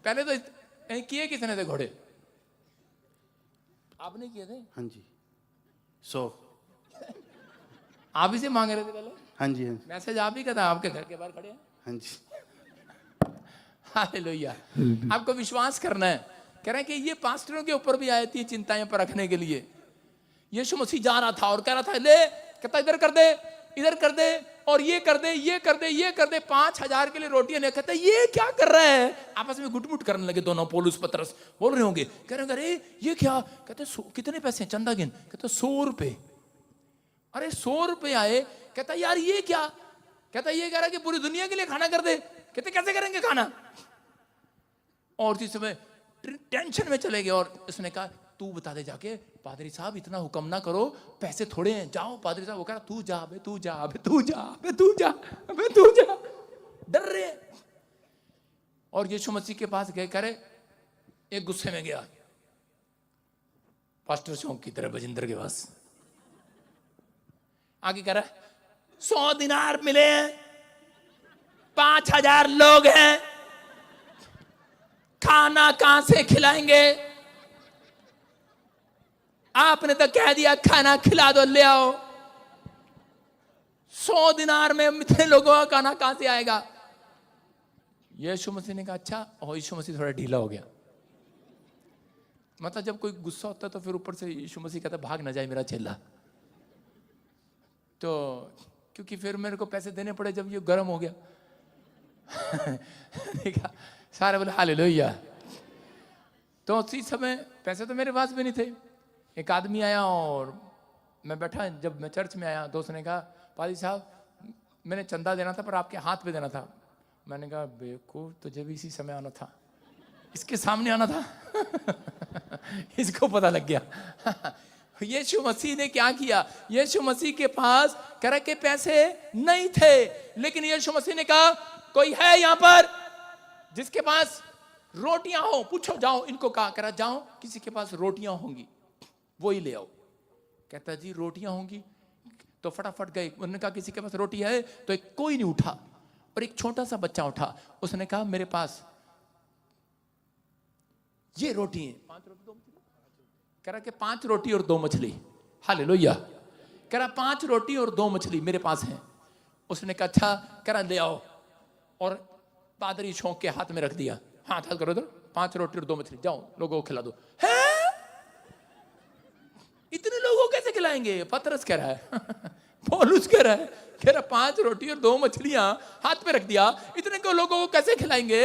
पहले तो कहीं किए किसने थे घोड़े? आपने किए थे? हाँ जी 100। आप ही से मांग रहे थे पहले? हाँ जी हाँ जी मैसेज आप ही का था, आपके घर के बाहर खड़े हैं। हाँ जी। हालेलुया। आपको विश्वास करना है। कह रहे हैं कि ये पास्टरों के ऊपर भी आई थी चिंताएं परखने के लिए। यीशु मसीह जा रहा था और कह रहा था ले, कहता इधर कर दे, इधर कर दे, और ये कर दे, ये कर दे, ये कर दे। 5000 के लिए रोटियां नहीं। कहता ये क्या कर रहा है? आपस में गुटमुट करने लगे दोनों, पौलुस पतरस बोल रहे होंगे। कह रहे अरे ये क्या? कहते कितने पैसे? चंदा गिन। कहते 100 रुपए। अरे 100 रुपए आए। कहता यार ये क्या? कहता ये कह रहा कि पूरी दुनिया के लिए खाना कर दे। कहते कैसे करेंगे खाना? और जिस समय टेंशन में चले गए और उसने कहा तू बता दे जाके, पादरी साहब इतना हुक्म ना करो, पैसे थोड़े हैं, जाओ। पादरी साहब वो कह रहा तू जा बे, तू जा बे, तू जा बे, तू जा बे, तू जा। डर रहे। और यीशु मसीह के पास गए, करे एक गुस्से में गया पास्टर चौक की तरह बजिंदर के पास। आगे कह रहा 100 दिनार मिले हैं, 5000 लोग हैं, खाना कहां से खिलाएंगे? आपने तो कह दिया खाना खिला दो, ले आओ। 100 दिनार में इतने लोगों का खाना कहां से आएगा? यीशु मसीह ने कहा अच्छा। और यीशु मसीह थोड़ा ढीला हो गया। मतलब जब कोई गुस्सा होता है तो फिर ऊपर से यीशु मसीह कहता भाग ना जाए मेरा चेला। तो क्योंकि फिर मेरे को पैसे देने पड़े जब ये गर्म हो गया। देखा सारे बोले हालेलुया। तो उसी समय पैसे तो मेरे पास भी नहीं थे। एक आदमी आया और मैं बैठा, जब मैं चर्च में आया दोस्त ने कहा पादी साहब मैंने चंदा देना था पर आपके हाथ पे देना था। मैंने कहा बेवकूफ, तुझे भी इसी समय आना था, इसके सामने आना था। इसको पता लग गया। यीशु मसीह ने क्या किया? यीशु मसीह के पास कह के पैसे नहीं थे, लेकिन यीशु मसीह ने कहा कोई है यहां पर जिसके पास रोटियां हो? पूछो, जाओ इनको कहा, करा जाओ किसी के पास रोटियां होंगी वो ही ले आओ। कहता जी रोटियां होंगी? तो फटाफट गए, उन्होंने कहा किसी के पास रोटी है? तो एक कोई नहीं उठा और एक छोटा सा बच्चा उठा। उसने कहा मेरे पास ये रोटी है, 5 रोटी 2 मछली। कह रहा कि 5 रोटी और 2 मछली। हालेलुया। कह रहा 5 रोटी और 2 मछली मेरे पास हैं। उसने कहा अच्छा। कह रहा ले आओ, और पादरी छोंक के हाथ में रख दिया। हाथ हाथ करो, 5 रोटी और 2 मछली, जाओ लोगों को खिला दो। है इतने लोगों को कैसे खिलाएंगे? पतरस कह रहा है। पौलुस कह रहा है, कह रहा 5 रोटी और 2 मछलियां हाथ में रख दिया, इतने को लोगों को कैसे खिलाएंगे?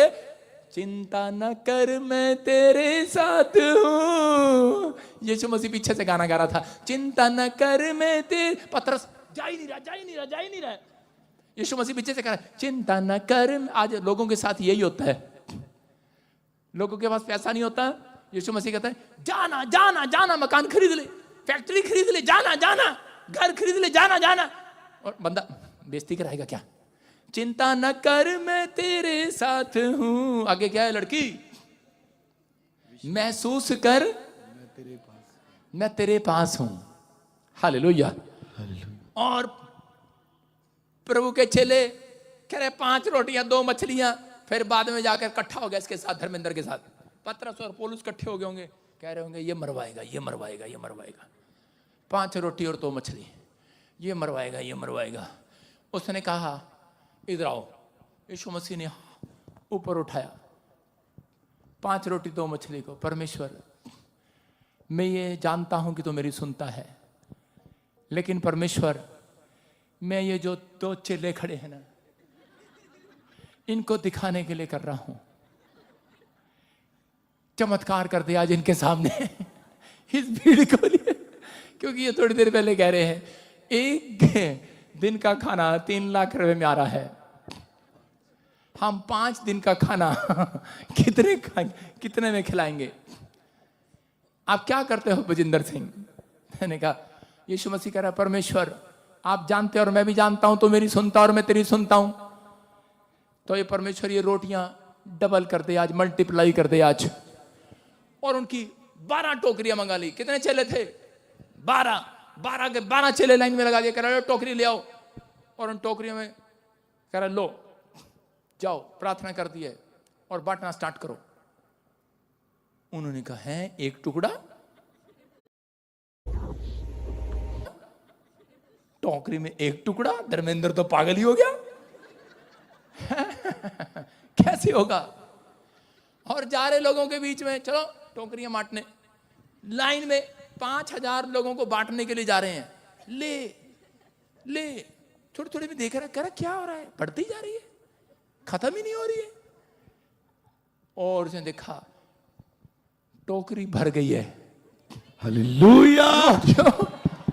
चिंता न कर मैं तेरे साथ हूं। यीशु मसीह पीछे से गाना गा रहा था, चिंता न कर मैं तेरे। पतरस जा ही नहीं रहा, जा ही नहीं रहा, जा ही नहीं रहा। यीशु मसीह पीछे से कह रहा है चिंता न कर। आज लोगों के साथ यही होता है, लोगों के पास पैसा नहीं होता। यीशु मसीह कहता है जाना जाना जाना, मकान खरीद ले, फैक्ट्री खरीद ले, जाना जाना, घर खरीद ले, जाना जाना। और बंदा बेइज्जती कराएगा क्या? चिंता न कर मैं तेरे साथ हूं। आगे क्या है? लड़की महसूस कर मैं तेरे पास हूं। हालेलुया। और प्रभु के चेले कह रहे 5 रोटियां 2 मछलियां। फिर बाद में जाकर इकट्ठा हो गया इसके साथ, धर्मेंद्र के साथ। पतरस और पौलुस इकट्ठे हो गए होंगे, कह रहे होंगे ये मरवाएगा, ये मरवाएगा, ये मरवाएगा। 5 रोटी और 2 मछली, ये मरवाएगा, ये मरवाएगा। उसने कहा इधर आओ। यीशु मसीह ने ऊपर उठाया 5 रोटी 2 मछली को। परमेश्वर मैं ये जानता हूं कि तू मेरी सुनता है, लेकिन परमेश्वर मैं ये जो 2 चेले खड़े हैं ना, इनको दिखाने के लिए कर रहा हूं। चमत्कार कर दे आज इनके सामने इस भीड़ को लिए, क्योंकि ये थोड़ी देर पहले कह रहे हैं एक दिन का खाना 3 लाख रुपए में आ रहा है। हम 5 दिन का खाना कितने में खिलाएंगे? आप क्या करते हो बजिंदर सिंह? मैंने कहा यीशु मसीह कह रहा है परमेश्वर आप जानते और मैं भी जानता हूं, तो मेरी सुनता और मैं तेरी सुनता हूं। तो ये परमेश्वर ये रोटियां डबल कर दे आज, मल्टीप्लाई कर दे आज। और उनकी 12 टोकरियां मंगा ली। कितने चेले थे? 12 के 12 चेले लाइन में लगा दिए। कह रहा टोकरी ले आओ, और उन टोकरियों में कह रहा लो जाओ प्रार्थना कर दी है और बांटना स्टार्ट करो। उन्होंने कहा है एक टुकड़ा? टोकरी में एक टुकड़ा? धर्मेंद्र तो पागल ही हो गया। कैसे होगा? और जा रहे लोगों के बीच में, चलो टोकरियां बांटने, लाइन में 5000 लोगों को बांटने के लिए जा रहे हैं। ले ले थोड़ी थोड़ी में देख रहा, कह रहा क्या हो रहा है, बढ़ती जा रही है, खत्म ही नहीं हो रही है। और उसने देखा टोकरी भर गई है। हालेलुया।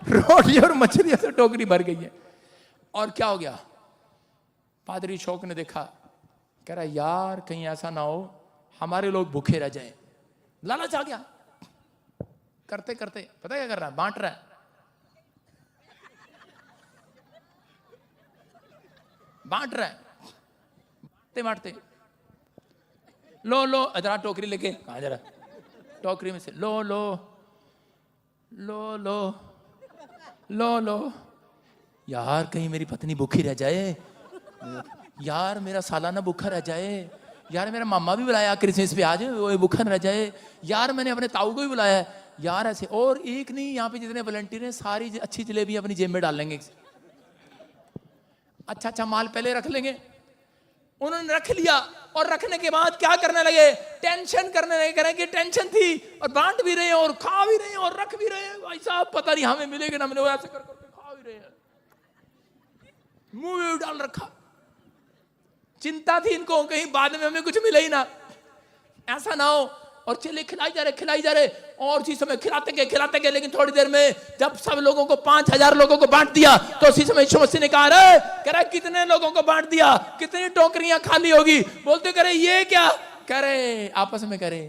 रोटी और मछलियों से टोकरी भर गई है। और क्या हो गया? पादरी शौक ने देखा, कह रहा यार कहीं ऐसा ना हो हमारे लोग भूखे रह जाएं। लालच आ गया। करते करते पता क्या कर रहा है? बांट रहा है। बांट रहा है। बांटते बांटते लो लो, जरा टोकरी लेके, कहा जरा टोकरी में से लो लो लो लो लो लो। यार कहीं मेरी पत्नी भूखी रह जाए, यार मेरा सालाना भूखा रह जाए, यार मेरा मामा भी बुलाया क्रिसमस पे आज, वो भूखा रह जाए, यार मैंने अपने ताऊ को भी बुलाया है, यार ऐसे। और एक नहीं, यहाँ पे जितने वॉलंटियर हैं सारी अच्छी जलेबी अपनी जेब में डाल लेंगे। अच्छा अच्छा माल पहले रख लेंगे। उन्होंने रख लिया और रखने के बाद क्या करने लगे? टेंशन करने लगे। करें कि टेंशन थी और बांट भी रहे हैं और खा भी रहे हैं और रख भी रहे हैं। भाई साहब पता नहीं हमें मिलेगा ना मिलेगा, ऐसे कर करके खा भी रहे हैं, मुंह में डाल रखा। चिंता थी इनको कहीं बाद में हमें कुछ मिले ही ना, ऐसा ना हो। और चले खिलाई जा रहे और उसी समय खिलाते गए। लेकिन थोड़ी देर में जब सब लोगों को 5000 लोगों को बांट दिया तो उसी समय यीशु मसीह ने कहा, अरे कह रहा कितने लोगों को बांट दिया, कितनी टोकरियां खाली होगी? बोलते करे ये क्या? कह रहे आपस में कह रहे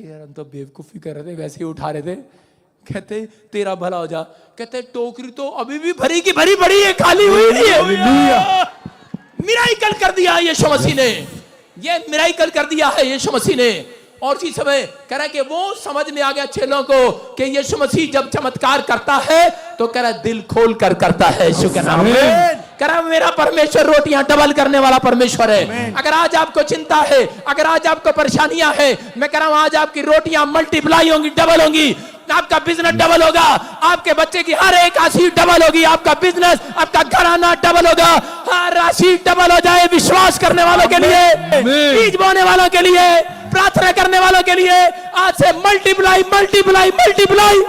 यार हम तो बेवकूफी कर रहे थे, वैसे ही उठा रहे थे। कहते तेरा भला हो जा। कहते टोकरी तो अभी भी भरी की भरी पड़ी है, खाली हुई नहीं है। मिराकल कर दिया यीशु मसीह ने, ये मिराकल कर दिया है यीशु मसीह ने। और इसी समय कह रहा है कि वो समझ में आ गया चेलों को कि यीशु मसीह जब चमत्कार करता है तो कह रहा दिल खोल कर करता है। यीशु के नाम में कह रहा मेरा परमेश्वर रोटियां डबल करने वाला परमेश्वर है। अगर आज आपको चिंता है, अगर आज आपको परेशानियां है, मैं कह रहा हूं आज आपकी रोटियां मल्टीप्लाई होंगी, डबल होंगी। आपका बिजनेस डबल होगा, आपके बच्चे की हर एक राशि डबल होगी, आपका बिजनेस, आपका घराना डबल होगा, हर राशि डबल हो जाए। विश्वास करने वालों के लिए, बीज बोने वालों के लिए, प्रार्थना करने वालों के लिए आज से मल्टीप्लाई मल्टीप्लाई मल्टीप्लाई।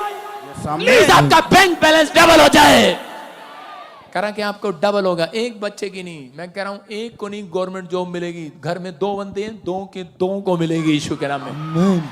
प्लीज आपका बैंक बैलेंस डबल हो जाए। कह रहा कि आपको डबल होगा। एक बच्चे की नहीं, मैं कह रहा हूं एक को नहीं गवर्नमेंट जॉब मिलेगी। घर में 2 बंदे हैं, 2 के 2 को मिलेगी यीशु के नाम में।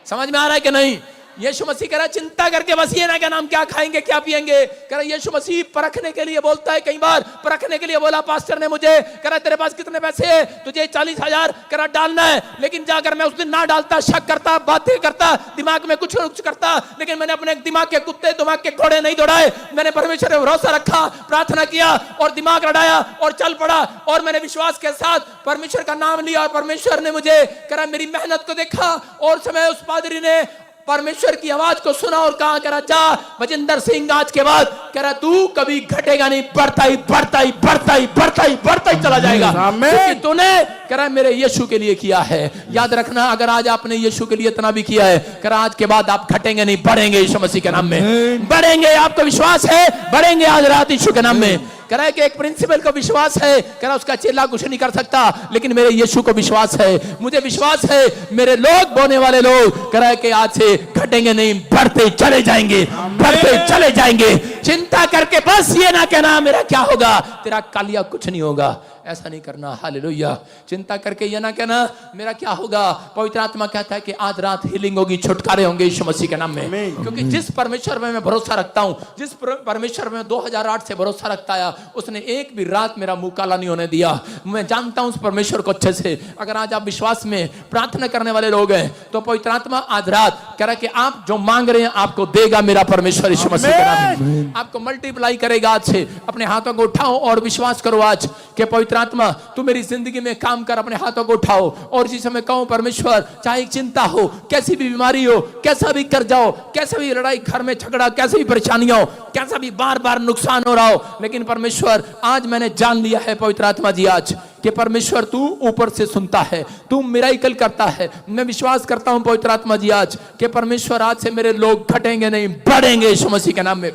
समझ में आ रहा है कि नहीं? यीशु मसीह कह रहा चिंता करके बस ये ना क्या नाम क्या खाएंगे क्या पिएंगे। कह रहा यीशु मसीह परखने के लिए बोलता है। कई बार परखने के लिए बोला पास्टर ने मुझे, कह रहा तेरे पास कितने पैसे है, तुझे 40,000 कह रहा डालना है। लेकिन जाकर मैं उस दिन ना डालता, शक करता, बातें करता, दिमाग में कुछ कुछ करता। लेकिन मैंने अपने दिमाग के कुत्ते, दिमाग के घोड़े नहीं दौड़ाए। मैंने परमेश्वर पे भरोसा रखा, प्रार्थना किया और दिमाग लड़ाया और चल पड़ा। और मैंने विश्वास के साथ परमेश्वर का नाम लिया और परमेश्वर ने मुझे कह रहा मेरी मेहनत को देखा। और समय उस पादरी ने परमेश्वर की आवाज को सुना और कहा, कह रहा जा वजिंदर सिंह आज के बाद कह रहा तू कभी घटेगा नहीं, बढ़ता ही बढ़ता ही बढ़ता ही बढ़ता ही बढ़ता ही चला जाएगा, क्योंकि तूने कह रहा मेरे यीशु के लिए किया है। याद रखना, अगर आज आपने यीशु के लिए इतना भी किया है, कह रहा आज के बाद आप घटेंगे नहीं, बढ़ेंगे यीशु मसीह के नाम में, बढ़ेंगे। आपको विश्वास है, बढ़ेंगे आज रात यीशु के नाम में। कह रहा है कि एक प्रिंसिपल को विश्वास है, कह रहा उसका चेला कुछ नहीं कर सकता, लेकिन मेरे यीशु को विश्वास है, मुझे विश्वास है मेरे लोग, बोने वाले लोग कह रहा है कि आज से घटेंगे नहीं, बढ़ते चले जाएंगे, बढ़ते चले जाएंगे। चिंता करके बस ये ना कहना मेरा क्या होगा, तेरा कालिया कुछ नहीं होगा, ऐसा नहीं करना। हालेलुया। चिंता करके ये ना कहना मेरा क्या होगा। पवित्र आत्मा कहता है कि आज रात हीलिंग होगी, छुटकारे होंगे यीशु मसीह के नाम में, क्योंकि जिस परमेश्वर में मैं भरोसा रखता हूं, जिस परमेश्वर में 2008 से भरोसा रखता है, उसने एक भी रात मेरा मुंह काला नहीं होने दिया। मैं जानता हूं उस परमेश्वर को अच्छे से। अगर आज आप विश्वास में प्रार्थना करने वाले लोग हैं तो पवित्र आत्मा आज रात कह रहा है कि आप जो मांग रहे हैं आपको देगा मेरा परमेश्वर यीशु मसीह के नाम में, आपको मल्टीप्लाई करेगा। आज से अपने हाथों को उठाओ और विश्वास करो आज कि पवित्र आत्मा तू मेरी जिंदगी में काम कर। अपने हाथों को उठाओ और इसी समय कहो परमेश्वर, चाहे चिंता हो, कैसी भी बीमारी हो, कैसा भी कर्जा हो, कैसा भी लड़ाई, घर में झगड़ा, कैसी भी परेशानियां हो, कैसा भी बार बार नुकसान हो रहा हो, लेकिन परमेश्वर आज मैंने जान लिया है पवित्र आत्मा जी आज कि परमेश्वर तू ऊपर से सुनता है, तू मिराकल करता है। मैं विश्वास करता हूं पवित्र आत्मा जी आज कि परमेश्वर आज से मेरे लोग घटेंगे नहीं, बढ़ेंगे यीशु मसीह के नाम में।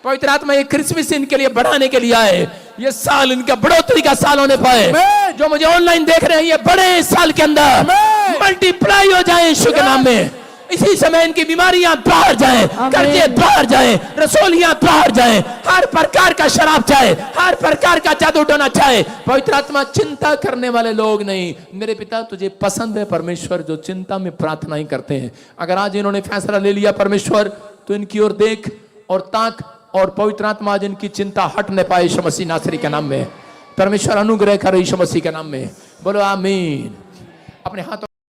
पवित्र आत्मा ये क्रिसमस इनके लिए बढ़ाने के लिए आए, ये साल इनका बढ़ोतरी का साल होने पाए। जो मुझे ऑनलाइन देख रहे हैं, ये बड़े इस साल के अंदर मल्टीप्लाई हो जाए यीशु के नाम में। इसी समय इनकी बीमारियां बाहर जाएं, कर्जे बाहर जाएं, रसोलियां बाहर जाएं, हर प्रकार का शराब जाए, हर प्रकार का जादू टोना जाए। पवित्र आत्मा चिंता करने वाले लोग नहीं, मेरे पिता तुझे पसंद है परमेश्वर जो चिंता में प्रार्थनाएं करते हैं। अगर आज इन्होंने फैसला ले लिया परमेश्वर, तो इनकी ओर देख और ताक, और पवित्र आत्मा आज इनकी चिंता हट न पाए यीशु मसीह नासरी के नाम में। परमेश्वर अनुग्रह करे यीशु मसीह के नाम में। बोलो आमीन। अपने हाथों